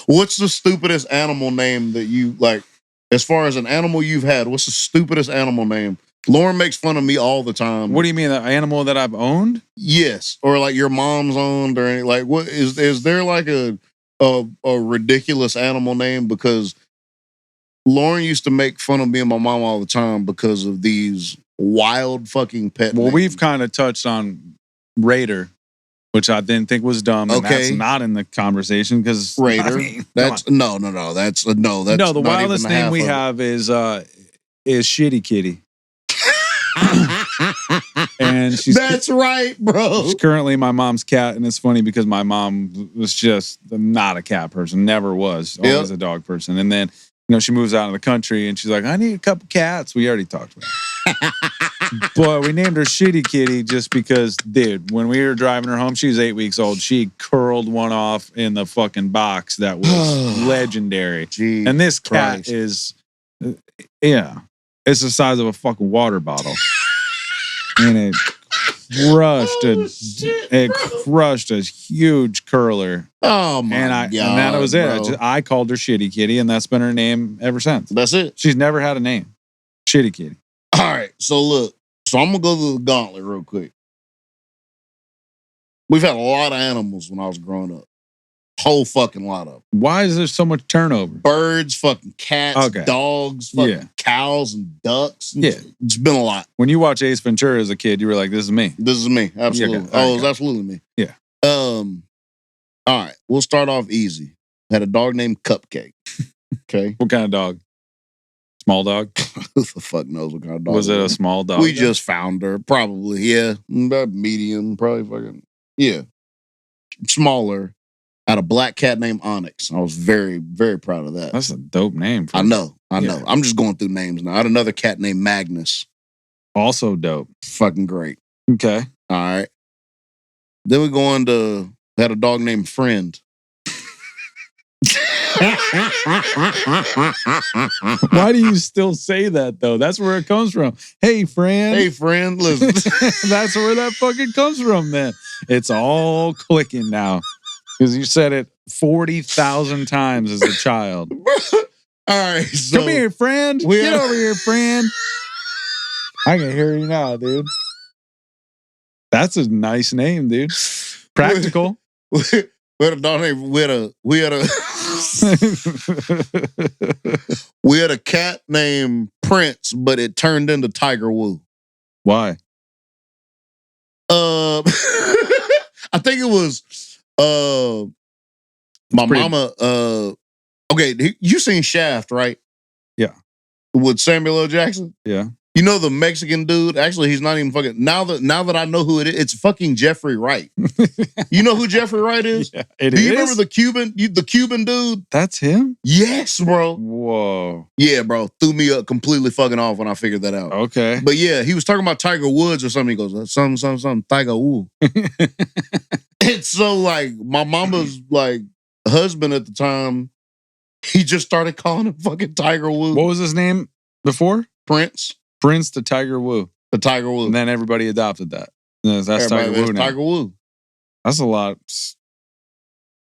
What's the stupidest animal name that you like? As far as an animal you've had, what's the stupidest animal name? Lauren makes fun of me all the time. What do you mean, the animal that I've owned? Yes, or like your mom's owned, or any, like what is there like a ridiculous animal name? Because Lauren used to make fun of me and my mom all the time because of these wild fucking pet names. We've kind of touched on Raider, which I didn't think was dumb, and that's not in the conversation because Raider. I mean, that's no. That's the wildest name we have is Shitty Kitty. And that's right, bro. She's currently my mom's cat, and it's funny because my mom was just not a cat person, never was, always a dog person. And then, you know, she moves out of the country, and she's like, I need a couple cats. We already talked about it. But we named her Shitty Kitty just because, dude, when we were driving her home, she was 8 weeks old. She curled one off in the fucking box that was legendary. Jeez and this cat Christ. Is, it's the size of a fucking water bottle. And it crushed a huge curler. Oh my God! God! And that was it. I called her Shitty Kitty, and that's been her name ever since. That's it. She's never had a name. Shitty Kitty. All right. So look. So I'm gonna go to the gauntlet real quick. We've had a lot of animals when I was growing up. Whole fucking lot of them. Why is there so much turnover? Birds, fucking cats, dogs, fucking cows and ducks. It's been a lot. When you watch Ace Ventura as a kid, you were like, this is me. This is me. Absolutely. It was absolutely me. Yeah. All right. We'll start off easy. Had a dog named Cupcake. Okay. What kind of dog? Small dog? Who the fuck knows what kind of dog? Was it a small dog? We just found her. Probably. Yeah. About medium. Probably fucking. Yeah. Smaller. Had a black cat named Onyx. I was very, very proud of that. That's a dope name. I know. I'm just going through names now. I had another cat named Magnus. Also dope. Fucking great. Okay. All right. Then we go on to, had a dog named Friend. Why do you still say that, though? That's where it comes from. Hey, friend. Hey, friend. Listen. That's where that fucking comes from, then. It's all clicking now. Because you said it 40,000 times as a child. All right. So come here, friend. Get over here, friend. I can hear you now, dude. That's a nice name, dude. Practical. We had a dog named, we had a cat named Prince, but it turned into Tiger Woo. Why? I think it was my mama. Okay, you seen Shaft, right? Yeah. With Samuel L. Jackson? Yeah. You know the Mexican dude? Actually, he's not even fucking. Now that I know who it is, it's fucking Jeffrey Wright. You know who Jeffrey Wright is? Yeah, Do you remember the Cuban dude? That's him? Yes, bro. Whoa. Yeah, bro. Threw me up completely fucking off when I figured that out. Okay. But yeah, he was talking about Tiger Woods or something. He goes, something, Tiger Woods. It's so like my mama's like husband at the time, he just started calling him fucking Tiger Woods. What was his name before? Prince the Tiger Woo. The Tiger Woods. And then everybody adopted that. That's Tiger Woo now. Tiger Woods. That's a lot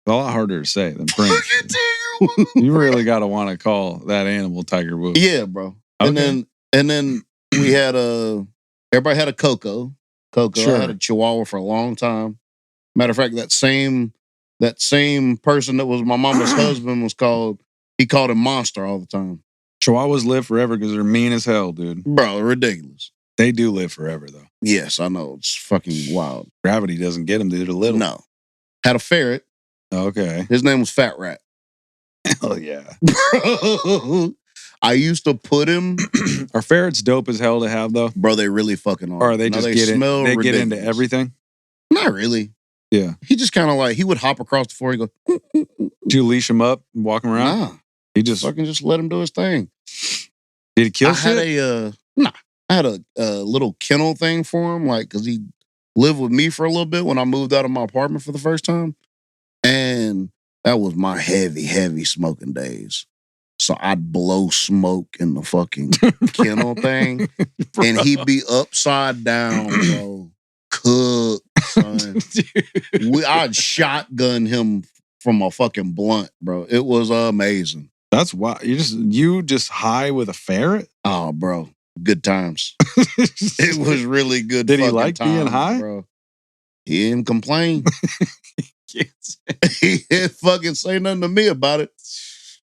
harder to say than Prince. You really got to want to call that animal Tiger Woo. Yeah, bro. Okay. And then we had everybody had a Coco. Sure. I had a Chihuahua for a long time. Matter of fact, that same person that was my mama's husband he called him Monster all the time. Chihuahuas live forever because they're mean as hell, dude. Bro, ridiculous. They do live forever, though. Yes, I know. It's fucking wild. Gravity doesn't get them. They're little. No. Had a ferret. Okay. His name was Fat Rat. Hell yeah. Bro, I used to put him. Are ferrets dope as hell to have, though? Bro, they really fucking are. Or they just get into everything? Not really. Yeah. He just kind of like, he would hop across the floor. He go, Did you leash him up and walk him around? Nah. He just fucking just let him do his thing. Did he kill shit? I had a little kennel thing for him, like, because he lived with me for a little bit when I moved out of my apartment for the first time. And that was my heavy smoking days. So I'd blow smoke in the fucking kennel thing. And he'd be upside down, bro. Cooked, son. I'd shotgun him from a fucking blunt, bro. It was amazing. That's why you just high with a ferret? Oh, bro. Good times. It was really good. Did he like times, being high? Bro. He didn't complain. He didn't fucking say nothing to me about it.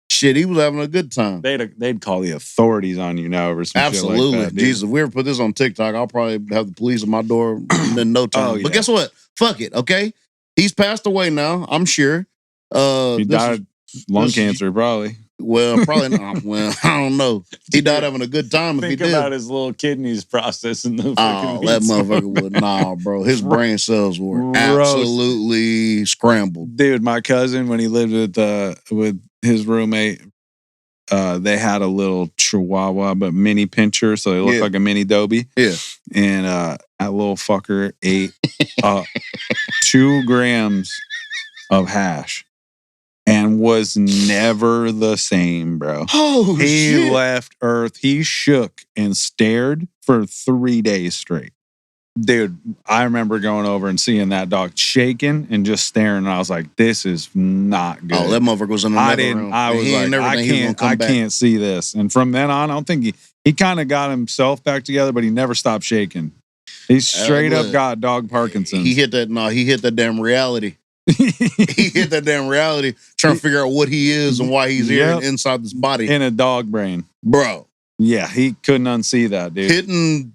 Shit, he was having a good time. They'd call the authorities on you now over some Absolutely. shit like that, Jesus, if we ever put this on TikTok, I'll probably have the police at my door in no time. Oh, yeah. But guess what? Fuck it, okay? He's passed away now, I'm sure. He died lung cancer, probably. Well, probably not. Well, I don't know. He died having a good time if he did. Think about his little kidneys processing the fucking that motherfucker would. Nah, bro. His brain cells were absolutely scrambled. Dude, my cousin, when he lived with his roommate, they had a little Chihuahua, but mini pincher, so they looked like a mini Dobie. Yeah. And that little fucker ate 2 grams of hash. And was never the same, bro. Oh, he left Earth. He shook and stared for 3 days straight. Dude, I remember going over and seeing that dog shaking and just staring. And I was like, this is not good. Oh, that motherfucker was in another room. I was like, I can't see this. And from then on, I don't think he kind of got himself back together, but he never stopped shaking. He straight up got dog Parkinson's. He hit that damn reality. He hit that damn reality trying to figure out what he is and why he's here inside this body. In a dog brain. Bro. Yeah, he couldn't unsee that, dude. Hitting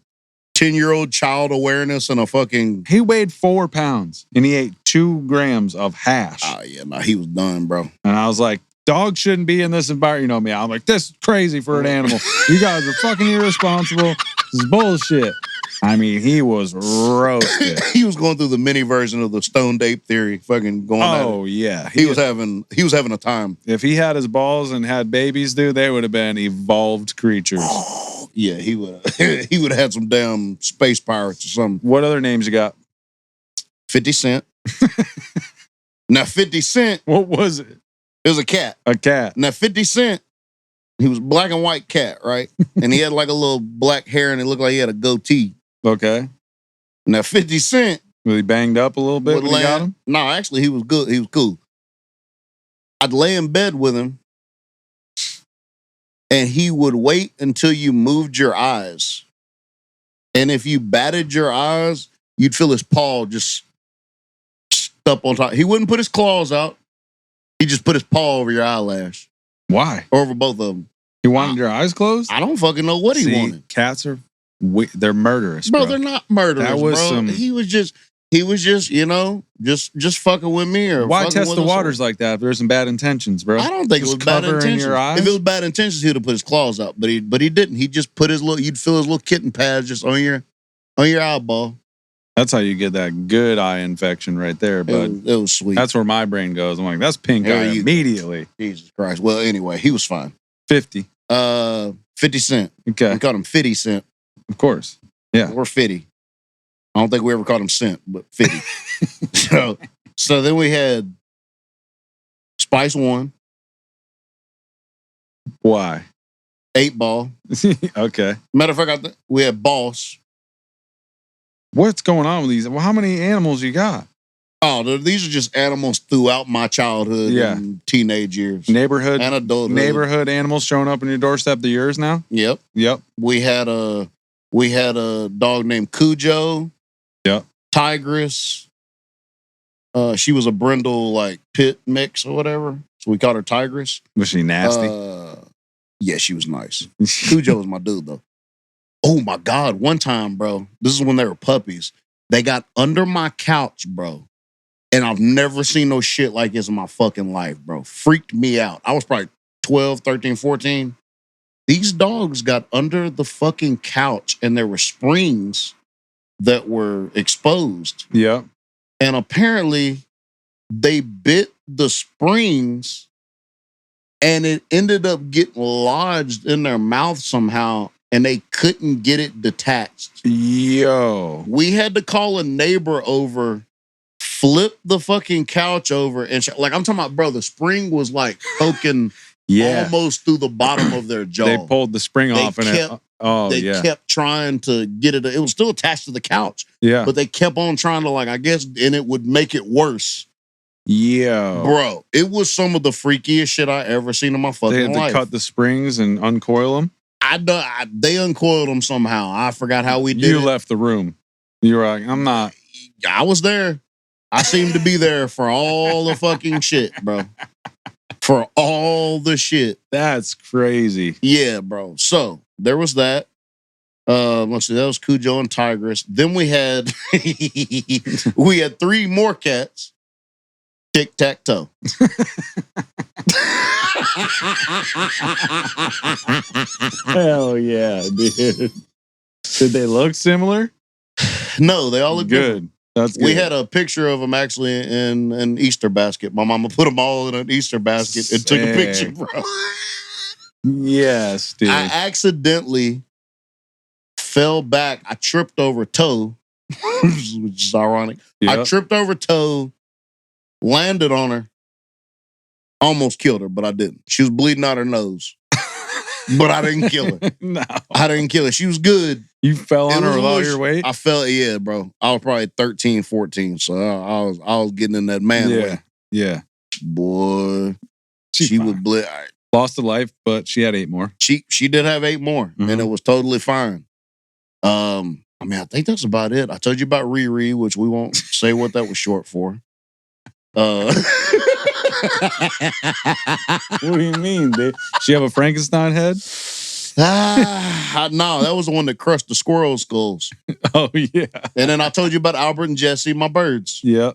10-year-old child awareness and a fucking... He weighed 4 pounds and he ate 2 grams of hash. Oh, yeah, no, he was done, bro. And I was like, dogs shouldn't be in this environment. You know me, I'm like, this is crazy for an animal. You guys are fucking irresponsible. This is bullshit. I mean, he was roasted. He was going through the mini version of the stoned ape theory, fucking going at it. Oh, yeah. He was having a time. If he had his balls and had babies, dude, they would have been evolved creatures. Oh, yeah, he would have had some damn space pirates or something. What other names you got? 50 Cent. Now, 50 Cent. What was it? It was a cat. A cat. Now, 50 Cent, he was black and white cat, right? And he had like a little black hair and it looked like he had a goatee. Okay. Now, 50 Cent. Was he banged up a little bit when you got him? No, actually, he was good. He was cool. I'd lay in bed with him and he would wait until you moved your eyes. And if you batted your eyes, you'd feel his paw just up on top. He wouldn't put his claws out. He just put his paw over your eyelash. Why? Over both of them. He wanted your eyes closed? I don't fucking know what he wanted. Cats are... they're murderous, bro. They're not murderous, that was bro. some... He was just... He was just, just fucking with me or why fucking test with the us waters like that if there's some bad intentions, bro? I don't think just it was bad cover intentions. in your eyes? If it was bad intentions, he'd have put his claws out, but he didn't. He just put you'd feel his little kitten pads just on your eyeball. That's how you get that good eye infection right there, bud. It was sweet. That's where my brain goes. I'm like, that's pink eye immediately. Jesus Christ. Well, anyway, he was fine. 50. 50 Cent. Okay. We called him 50 Cent. Of course. Yeah. We're 50. I don't think we ever called him Cent, but 50. so then we had Spice One. Why? 8 Ball. Okay. Matter of fact, we had Boss. What's going on with these? Well, how many animals you got? Oh, these are just animals throughout my childhood and teenage years. Neighborhood and adulthood. Neighborhood animals showing up on your doorstep. They're yours now? Yep. We had a dog named Cujo. Yep. Tigress. She was a brindle like pit mix or whatever. So we called her Tigress. Was she nasty? Yeah, she was nice. Cujo was my dude though. Oh my God. One time, bro. This is when they were puppies. They got under my couch, bro. And I've never seen no shit like this in my fucking life, bro. Freaked me out. I was probably 12, 13, 14. These dogs got under the fucking couch and there were springs that were exposed. Yeah. And apparently they bit the springs and it ended up getting lodged in their mouth somehow and they couldn't get it detached. Yo. We had to call a neighbor over, flip the fucking couch over, and like I'm talking about, bro, the spring was like poking almost through the bottom of their jaw. They pulled the spring off and they kept trying to get it. It was still attached to the couch. Yeah. But they kept on trying to, like, I guess, and it would make it worse. Yeah. Bro, it was some of the freakiest shit I ever seen in my fucking life. They had to cut the springs and uncoil them? They uncoiled them somehow. I forgot how we did it. You left the room. You were like, I'm not. I was there. I seemed to be there for all the fucking shit, bro. For all the shit. That's crazy. Yeah, bro. So there was that. Let's see, that was Cujo and Tigress. Then we had 3 more cats. Tic-tac-toe. Hell yeah, dude. Did they look similar? No, they all look good. Different. That's good. We had a picture of them actually in an Easter basket. My mama put them all in an Easter basket and took a picture, bro. Yes, dude. I accidentally fell back. I tripped over Toe, which is ironic. Yep. I tripped over Toe, landed on her, almost killed her, but I didn't. She was bleeding out her nose. But I didn't kill her. No. I didn't kill her. She was good. You fell on her with all your weight? I fell, yeah, bro. I was probably 13, 14. So I was getting in that man way. Yeah. Boy. She would bleed. Lost a life, but she had 8 more. She did have 8 more, and it was totally fine. I mean, I think that's about it. I told you about Riri, which we won't say what that was short for. What do you mean, dude? She have a Frankenstein head? No, that was the one that crushed the squirrel skulls. Oh, yeah. And then I told you about Albert and Jesse, my birds. Yeah.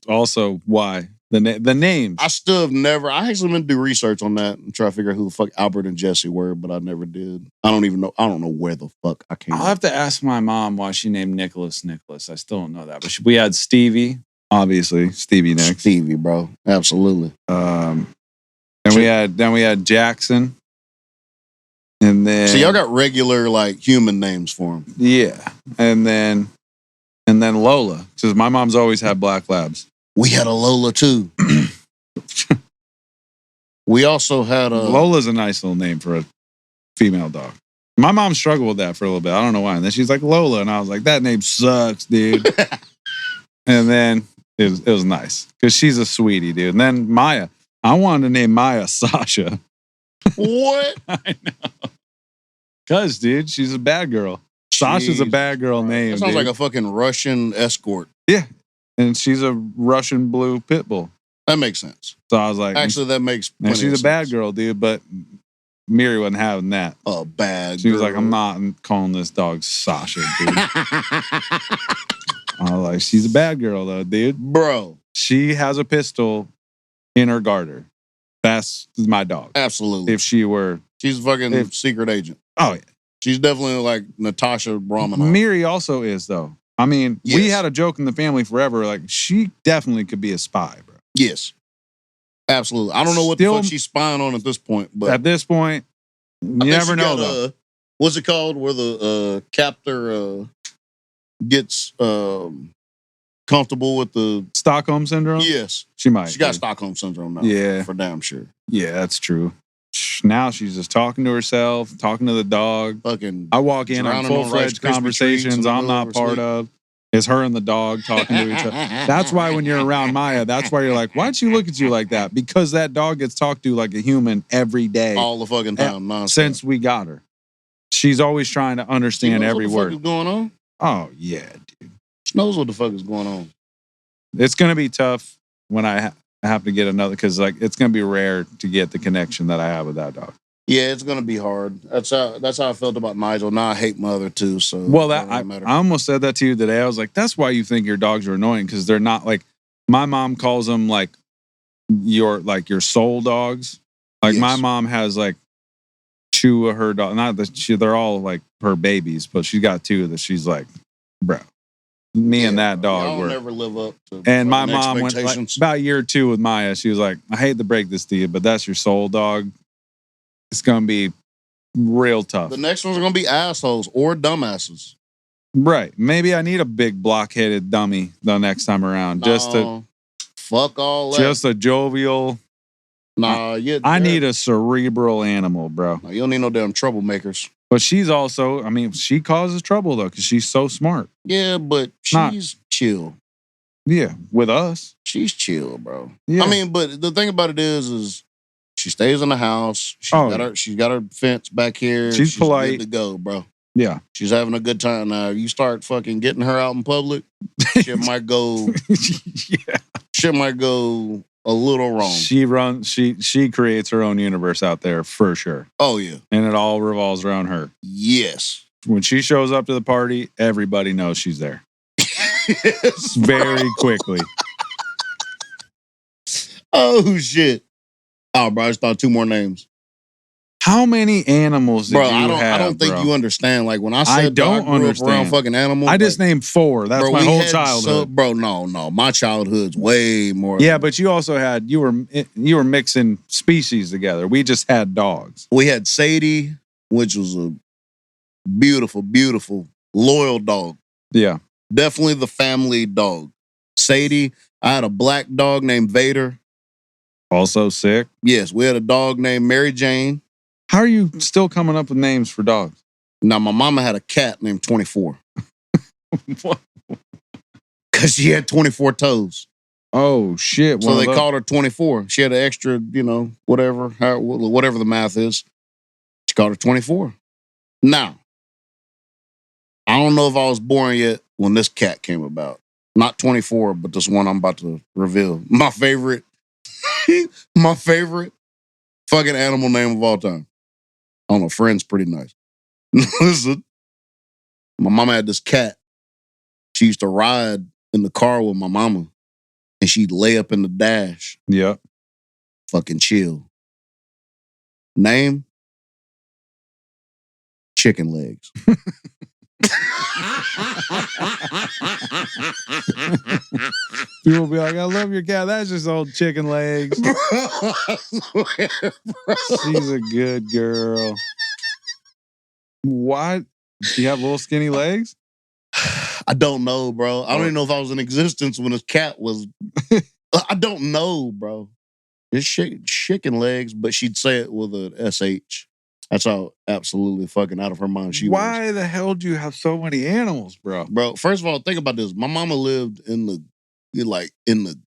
Also, why? The names. I still have never, I actually meant to do research on that and try to figure out who the fuck Albert and Jesse were, but I never did. I don't even know. I don't know where the fuck I came I'll have to ask my mom why she named Nicholas. I still don't know that. But we had Stevie, obviously. Stevie next. Stevie, bro. Absolutely. And we had Jackson. And then so y'all got regular like human names for him. Yeah. And then Lola. Because my mom's always had black labs. We had a Lola too. We also had a Lola's a nice little name for a female dog. My mom struggled with that for a little bit. I don't know why. And then she's like Lola, and I was like, that name sucks, dude. And then it was nice because she's a sweetie, dude. And then Maya, I wanted to name Maya Sasha. What? I know. Because, dude, she's a bad girl. Sasha's a bad girl name. That sounds like a fucking Russian escort. Yeah. And she's a Russian blue pit bull. That makes sense. So I was like, actually, that makes and she's a bad girl, dude, but Miri wasn't having that. A bad girl. She was like, I'm not calling this dog Sasha, dude. Like, she's a bad girl, though, dude. Bro. She has a pistol in her garter. That's my dog. Absolutely. If she were... She's a fucking secret agent. Oh, yeah. She's definitely like Natasha Romanoff. Miri also is, though. I mean, we had a joke in the family forever. Like, she definitely could be a spy, bro. Yes. Absolutely. I don't know what the fuck she's spying on at this point. But at this point, you never know, though. What's it called? Where the captor gets comfortable with the... Stockholm Syndrome? Yes. She might. She got Stockholm Syndrome now. Yeah. For damn sure. Yeah, that's true. Now she's just talking to herself, talking to the dog. Fucking I walk in on full-fledged conversations I'm not part of. It's her and the dog talking to each other. That's why when you're around Maya, that's why you're like, why'd she look at you like that? Because that dog gets talked to like a human every day. All the fucking time. Nonstop. Since we got her. She's always trying to understand every word. What the fuck is going on? Oh, yeah, dude. She knows what the fuck is going on. It's going to be tough when I have to get another, because like it's going to be rare to get the connection that I have with that dog. Yeah, it's going to be hard. That's how I felt about Nigel. Now I hate my other two. So well, I almost said that to you today. I was like, that's why you think your dogs are annoying, because they're not like, my mom calls them like your soul dogs. Like my mom has like two of her dogs. Not that they're all like her babies, but she's got two that she's like, bro. Me and that dog were never live up to. And my mom went like, about year 2 with Maya. She was like, I hate to break this to you, but that's your soul dog. It's gonna be real tough. The next ones are gonna be assholes or dumbasses. Right. Maybe I need a big block-headed dummy the next time around. Just to fuck all that. Just a jovial. I need a cerebral animal, bro. No, you don't need no damn troublemakers. But she's also, I mean, she causes trouble though, because she's so smart. Yeah, but she's chill. Yeah, with us. She's chill, bro. Yeah. I mean, but the thing about it is she stays in the house. She's got her fence back here. She's polite. Good to go, bro. Yeah. She's having a good time now. You start fucking getting her out in public, shit might go. Yeah. Shit might go a little wrong. She creates her own universe out there for sure. Oh yeah. And it all revolves around her. Yes. When she shows up to the party, everybody knows she's there. Yes, very quickly. Oh shit. Oh, bro, I just thought 2 more names. How many animals did you have, I don't think you understand. Like when I said I don't understand. Around fucking animals. I just named 4. That's my whole childhood. No. My childhood's way more. Yeah, but you also had, you were mixing species together. We just had dogs. We had Sadie, which was a beautiful, beautiful, loyal dog. Yeah. Definitely the family dog. Sadie. I had a black dog named Vader. Also sick. Yes, we had a dog named Mary Jane. How are you still coming up with names for dogs? Now, my mama had a cat named 24. What? Because she had 24 toes. Oh, shit. So they called her 24. She had an extra, whatever the math is. She called her 24. Now, I don't know if I was born yet when this cat came about. Not 24, but this one I'm about to reveal. My favorite fucking animal name of all time. I don't know, Friend's pretty nice. Listen, my mama had this cat. She used to ride in the car with my mama, and she'd lay up in the dash. Yeah. Fucking chill. Name? Chicken Legs. People will be like, I love your cat. That's just old Chicken Legs. She's a good girl. What? Do you have little skinny legs? I don't know, bro. I don't even know if I was in existence when this cat was. I don't know, bro. It's chicken legs, but she'd say it with a SH. That's how absolutely fucking out of her mind she was. Why the hell do you have so many animals, bro? Bro, first of all, think about this. My mama lived in the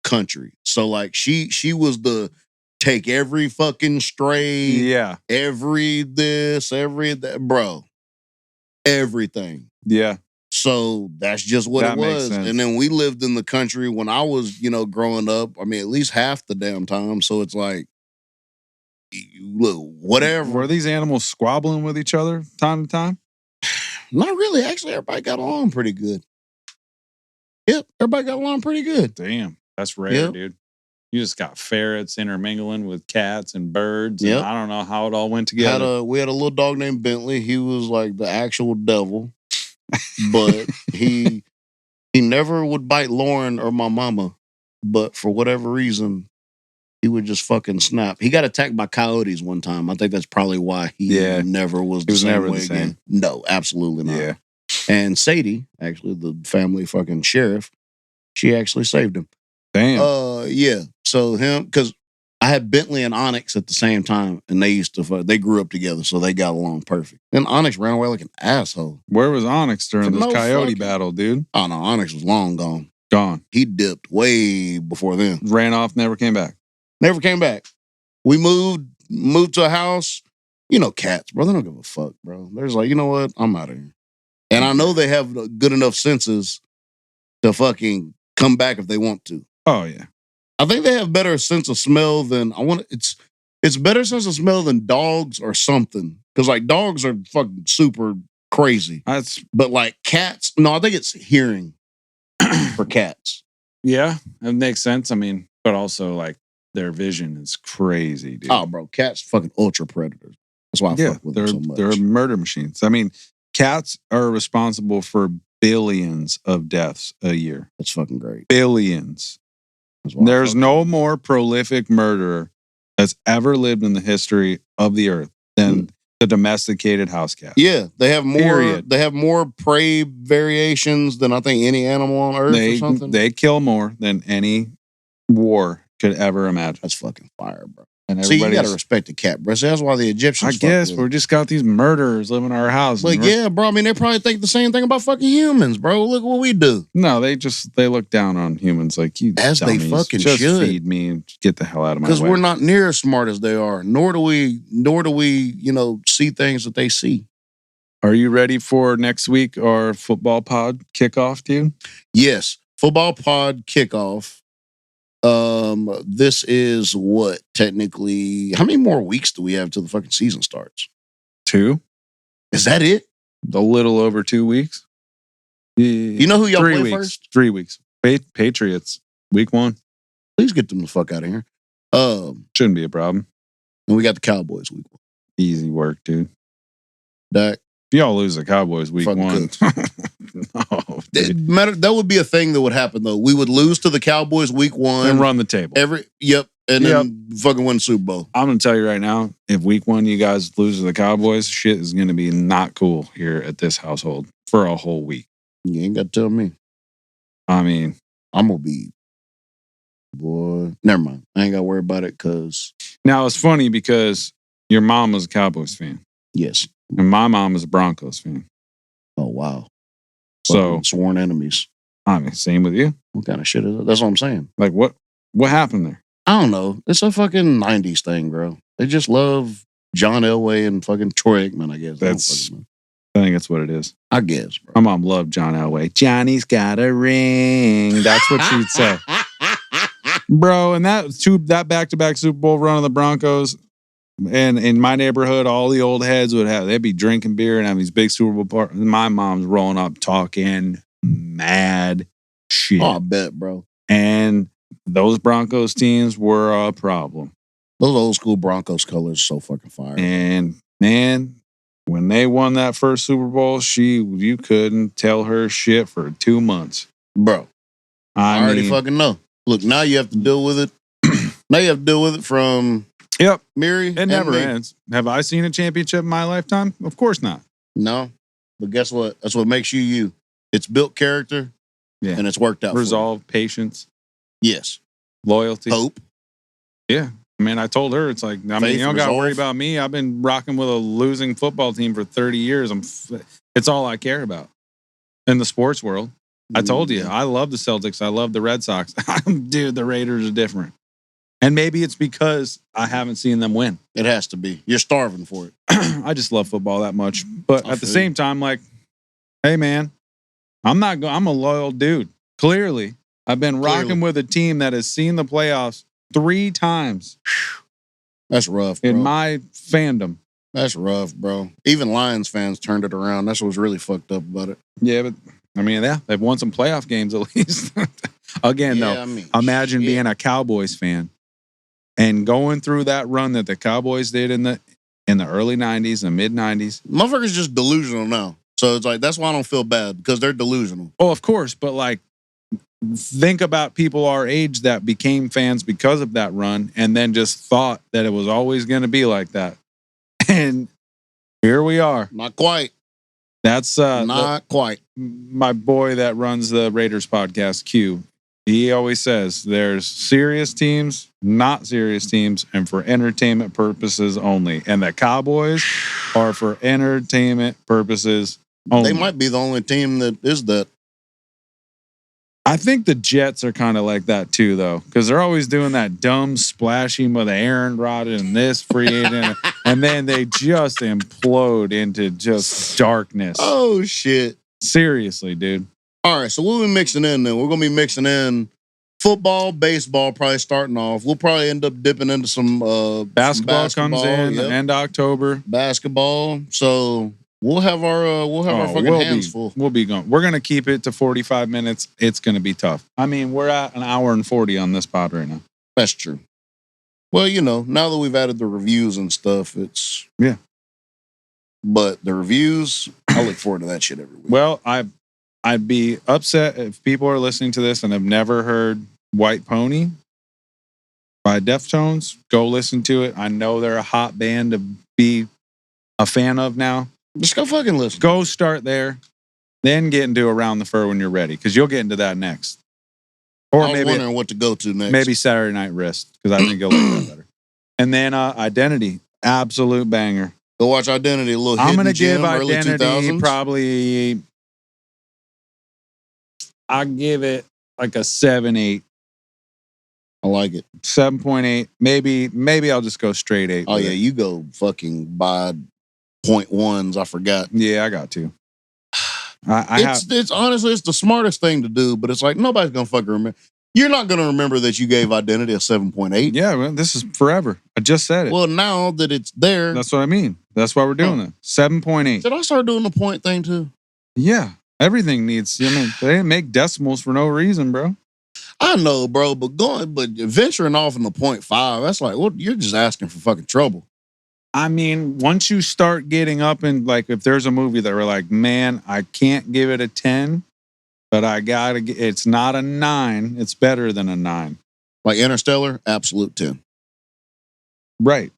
country. So like she was the take every fucking stray, yeah, every this, every that, bro. Everything. Yeah. So that's just what it was. And then we lived in the country when I was, growing up. I mean, at least half the damn time. So it's like, look, whatever. Were these animals squabbling with each other time to time? Not really. Actually, everybody got along pretty good. Yep, everybody got along pretty good. Damn, that's rare, dude. You just got ferrets intermingling with cats and birds, and I don't know how it all went together. We had a little dog named Bentley. He was like the actual devil, but he never would bite Lauren or my mama. But for whatever reason, he would just fucking snap. He got attacked by coyotes one time. I think that's probably why he never was the same way again. No, absolutely not. Yeah. And Sadie, actually, the family fucking sheriff, she actually saved him. Damn. Yeah. So him, because I had Bentley and Onyx at the same time, and they grew up together, so they got along perfect. And Onyx ran away like an asshole. Where was Onyx during this coyote battle, dude? Oh no, Onyx was long gone. Gone. He dipped way before then. Ran off, never came back. Never came back. We moved to a house. You know, cats, bro. They don't give a fuck, bro. They're just like, you know what? I'm out of here. And I know they have good enough senses to fucking come back if they want to. Oh yeah. I think they have better sense of smell than it's better sense of smell than dogs or something. Because like dogs are fucking super crazy. But like cats, no, I think it's hearing for cats. Yeah, it makes sense. I mean, but also like their vision is crazy, dude. Oh, bro, cats fucking ultra predators. That's why I fuck with them so much. They're murder machines. I mean, cats are responsible for billions of deaths a year. That's fucking great. Billions. There's no more prolific murderer that's ever lived in the history of the earth than the domesticated house cat. Yeah, they have more. Period. They have more prey variations than I think any animal on earth or something. They kill more than any war could ever imagine. That's fucking fire, bro. And see, you gotta respect the cat, bro. So that's why the Egyptians. I guess we just got these murderers living in our house. Like, yeah, bro. I mean, they probably think the same thing about fucking humans, bro. Look what we do. No, they look down on humans like you. As dummies. They fucking just should. Feed me and get the hell out of my way. Because we're not near as smart as they are. Nor do we, see things that they see. Are you ready for next week our football pod kickoff, dude? Yes, football pod kickoff. This is what technically. How many more weeks do we have till the fucking season starts? 2. Is that it? A little over 2 weeks. You know who y'all play weeks. first? 3 weeks. Patriots, week 1. Please get them the fuck out of here. Shouldn't be a problem. And we got the Cowboys week 1. Easy work, dude. Dak. If y'all lose the Cowboys week 1, no, that would be a thing that would happen though. We would lose to the Cowboys week 1 and run the table. And then fucking win the Super Bowl. I'm gonna tell you right now, if week 1 you guys lose to the Cowboys, shit is gonna be not cool here at this household for a whole week. You ain't got to tell me. I mean, I'm gonna be, boy. Never mind. I ain't got to worry about it because now it's funny because your mom was a Cowboys fan. Yes. And my mom is a Broncos fan. Oh, wow. So sworn enemies. I mean, same with you. What kind of shit is it? That's what I'm saying. Like, what happened there? I don't know. It's a fucking 90s thing, bro. They just love John Elway and fucking Troy Aikman, I guess. I think that's what it is. I guess, bro. My mom loved John Elway. Johnny's got a ring. That's what she'd say. Bro, and that back-to-back Super Bowl run of the Broncos, and in my neighborhood, all the old heads they'd be drinking beer and having these big Super Bowl parties. My mom's rolling up talking mad shit. Oh, I bet, bro. And those Broncos teams were a problem. Those old school Broncos colors are so fucking fire. And man, when they won that first Super Bowl, you couldn't tell her shit for 2 months. Bro, I already fucking know. Look, now you have to deal with it. Now you have to deal with it from Miri. It never ends. Have I seen a championship in my lifetime? Of course not. No. But guess what? That's what makes you you. It's built character. Yeah. And it's worked out. Resolve, patience. Yes. Loyalty. Hope. Yeah. I mean, I told her, it's like, I mean, you don't got to worry about me. I've been rocking with a losing football team for 30 years. It's all I care about in the sports world. I told you, I love the Celtics. I love the Red Sox. Dude, the Raiders are different. And maybe it's because I haven't seen them win. It has to be. You're starving for it. I just love football that much. But at the same time, like, hey, man, I'm a loyal dude. Clearly, I've been rocking with a team that has seen the playoffs 3 times. That's rough, bro. In my fandom. That's rough, bro. Even Lions fans turned it around. That's what was really fucked up about it. Yeah, but I mean, yeah, they've won some playoff games at least. Again, Yeah, though, I mean, imagine shit. being a Cowboys fan and going through that run that the Cowboys did in the early 90s and mid 90s. Motherfuckers just delusional now. So it's like, that's why I don't feel bad, because they're delusional. Oh, of course. But like, think about people our age that became fans because of that run and then just thought that it was always going to be like that. And here we are. Not quite. That's not quite. My boy that runs the Raiders podcast, Q. He always says there's serious teams, not serious teams, and for entertainment purposes only. And the Cowboys are for entertainment purposes only. They might be the only team that is that. I think the Jets are kind of like that too, though, because they're always doing that dumb splashing with Aaron Rodgers and this free agent, and then they just implode into just darkness. Oh, shit. Seriously, dude. All right, so we'll be mixing in then. We're going to be mixing in football, baseball, probably starting off. We'll probably end up dipping into some basketball comes in end of October. Basketball. So we'll have our fucking hands full. We'll be going. We're going to keep it to 45 minutes. It's going to be tough. I mean, we're at an hour and 40 on this pod right now. That's true. Well, now that we've added the reviews and stuff, it's... Yeah. But the reviews, I look forward to that shit every week. Well, I'd be upset if people are listening to this and have never heard White Pony by Deftones. Go listen to it. I know they're a hot band to be a fan of now. Just go fucking listen. Go start there. Then get into Around the Fur when you're ready, because you'll get into that next. Or I was wondering what to go to next. Maybe Saturday Night Wrist, because I think you'll like that better. And then Identity. Absolute banger. Go watch Identity. A little I'm going to give Identity probably... I'll give it like a 7.8. I like it. 7.8. Maybe I'll just go straight 8. Oh, yeah. You go fucking by 0.1s. I forgot. Yeah, I got to. It's honestly, it's the smartest thing to do, but it's like nobody's going to fucking remember. You're not going to remember that you gave Identity a 7.8. Yeah, well, this is forever. I just said it. Well, now that it's there. That's what I mean. That's why we're doing it. 7.8. Did I start doing the point thing too? Yeah. Everything needs, they didn't make decimals for no reason, bro. I know, bro, but venturing off in the 0.5, that's like, well, you're just asking for fucking trouble. I mean, once you start getting up and like, if there's a movie that we're like, man, I can't give it a 10, but it's not a 9. It's better than a 9. Like Interstellar, absolute 10. Right.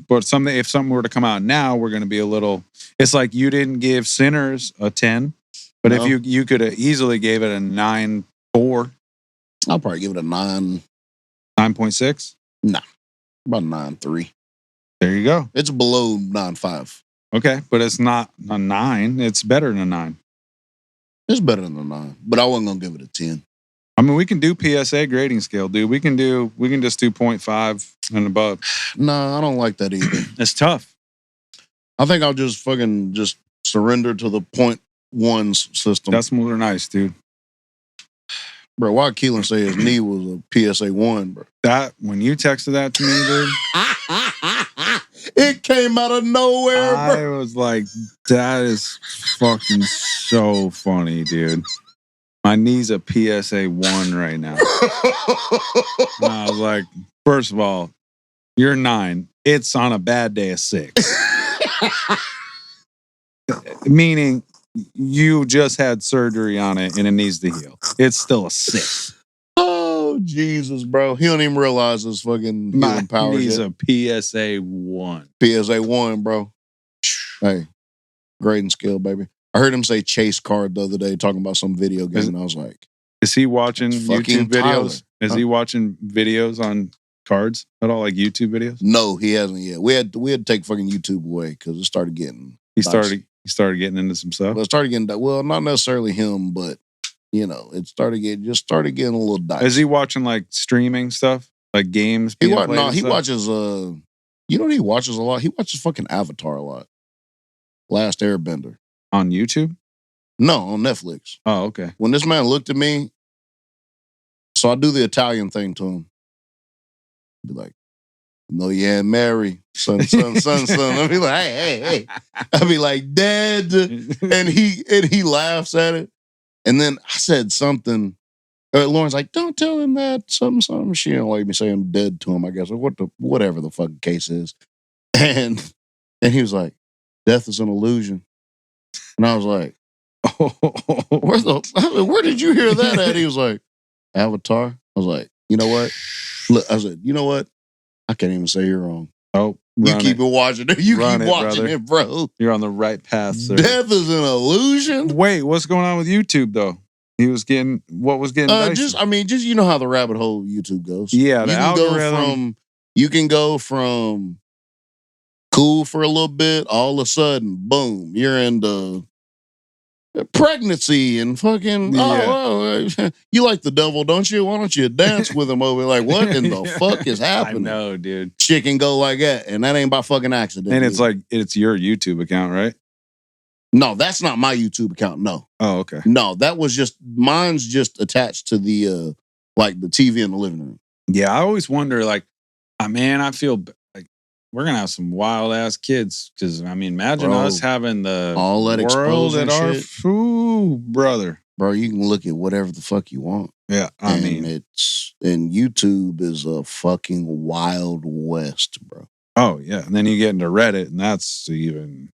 But if something were to come out now, we're going to be a little, it's like you didn't give Sinners a 10. But no. If you could have easily gave it a 9.4. I'll probably give it a 9. 9.6? Nah. About 9.3. There you go. It's below 9.5. Okay, but it's not a 9. It's better than a 9. It's better than a 9. But I wasn't gonna give it a 10. I mean, we can do PSA grading scale, dude. We can just do 0.5 and above. No, I don't like that either. It's tough. I think I'll just surrender to the 0.1s system. That's more nice, dude. Bro, why Keelan say his knee was a PSA 1, bro? That, when you texted that to me, dude. It came out of nowhere, bro. I was like, that is fucking so funny, dude. My knee's a PSA 1 right now. And I was like, first of all, you're 9. It's on a bad day a 6. Meaning you just had surgery on it and it needs to heal. It's still a 6. Oh, Jesus, bro. He don't even realize his fucking healing powers. He's a PSA 1. PSA 1, bro. Hey, grading skill, baby. I heard him say chase card the other day talking about some video game, and I was like, is he watching YouTube videos? Tyler. Is he watching videos on cards at all, like YouTube videos? No, he hasn't yet. We had to take fucking YouTube away because it started getting... He started getting into some stuff? Well, it started getting... Well, not necessarily him, but, it started getting a little dicey. Is he watching, like, streaming stuff? Like games? He watches... You know what he watches a lot? He watches fucking Avatar a lot. Last Airbender. On YouTube? No, on Netflix. Oh, okay. When this man looked at me, so I do the Italian thing to him. Be like, no, you ain't married. Son. I'll be like, hey. I'll be like, Dad. And he laughs at it. And then I said something. Lauren's like, don't tell him that. Something. She don't like me saying I'm dead to him, I guess. Or whatever the fucking case is. And he was like, death is an illusion. And I was like, where did you hear that at? He was like, Avatar. I was like, you know what? Look, I said, you know what? I can't even say you're wrong. Oh, you keep it watching it. You keep watching it, bro. You're on the right path, sir. Death is an illusion. Wait, what's going on with YouTube though? He was getting just you know how the rabbit hole of YouTube goes. Yeah, the algorithm. You can go from cool for a little bit, all of a sudden, boom, you're into pregnancy and fucking you like the devil, don't you? Why don't you dance with him over? Like, what in the fuck is happening? I know, dude. Shit can go like that, and that ain't by fucking accident. And it's like it's your YouTube account, right? No, that's not my YouTube account. No. Oh, okay. No, that was mine's just attached to the like the TV in the living room. Yeah, I always wonder, like, man, I feel like we're gonna have some wild ass kids. Because I mean, imagine us having the all that world at our brother. Bro, you can look at whatever the fuck you want. Yeah, I mean, YouTube is a fucking wild west, bro. Oh yeah, and then you get into Reddit, and that's even.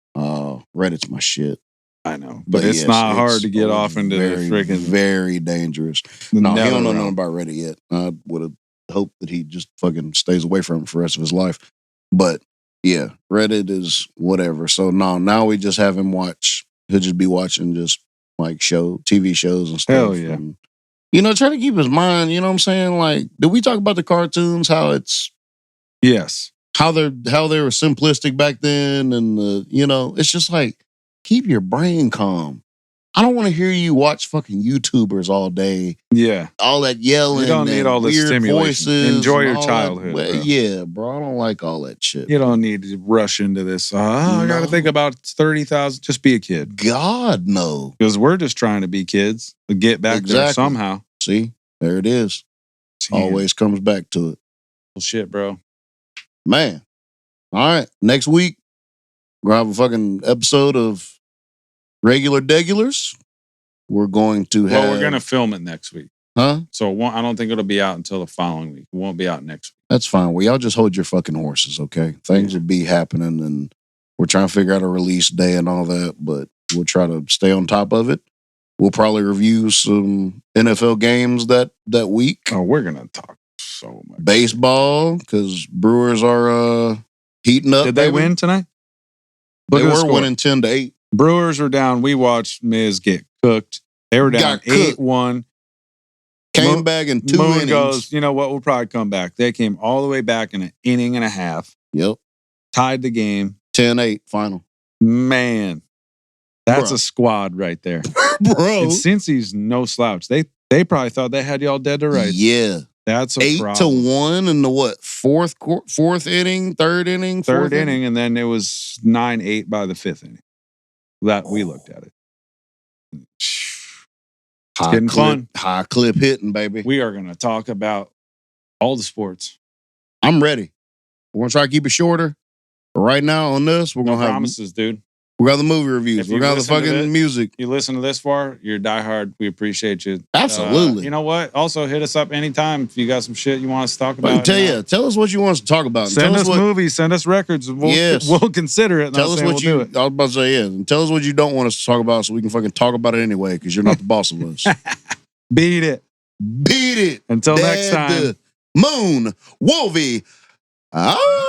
Reddit's my shit. I know, but it's not hard to get off into the freaking very dangerous. No, he don't know nothing about Reddit yet. I would have hoped that he just fucking stays away from it for the rest of his life. But yeah, Reddit is whatever. So no, now we just have him watch. He'll just be watching just like TV shows and stuff. Hell yeah. And, try to keep his mind. You know what I'm saying? Like, did we talk about the cartoons? How it's yes. How they were simplistic back then, and it's just like, keep your brain calm. I don't want to hear you watch fucking YouTubers all day. Yeah, all that yelling. You don't need all the stimulation. Enjoy your childhood. Bro. Yeah, bro. I don't like all that shit. You don't need to rush into this. I got to think about 30,000. Just be a kid. God no, because we're just trying to be kids. Get back there somehow. See, there it is. Always comes back to it. Well, shit, bro. Man. All right. Next week, we'll have a fucking episode of Regular Degulars. We're going to have... Well, we're going to film it next week. Huh? So I don't think it'll be out until the following week. It won't be out next week. That's fine. Well, y'all just hold your fucking horses, okay? Things will be happening, and we're trying to figure out a release day and all that, but we'll try to stay on top of it. We'll probably review some NFL games that week. Oh, we're going to talk so much. Baseball, because Brewers are heating up. Did they win tonight? They were winning 10-8. Brewers are down. We watched Miz get cooked. They were down 8-1. Came back in 2 innings. Goes, you know what? We'll probably come back. They came all the way back in an inning and a half. Yep. Tied the game. 10-8 final. Man, that's a squad right there. Bro. And Cincy's no slouch. They probably thought they had y'all dead to rights. Yeah. That's a 8-1 in the what? Fourth inning, third inning, third inning, and then it was 9-8 by the fifth inning. That we looked at it. It's getting fun. High clip hitting, baby. We are going to talk about all the sports. I'm ready. We're going to try to keep it shorter. But right now on this, we're going to have promises, dude. We got the movie reviews. We got the fucking music. You listen to this far, you're diehard. We appreciate you. Absolutely. You know what? Also, hit us up anytime if you got some shit you want us to talk about. Tell us what you want us to talk about. Send us movies. Send us records. We'll consider it. Tell us what you. I was about to say, and tell us what you don't want us to talk about, so we can fucking talk about it anyway. Because you're not the boss of us. Beat it. Beat it. Until next time. Moon Wolvie. Oh.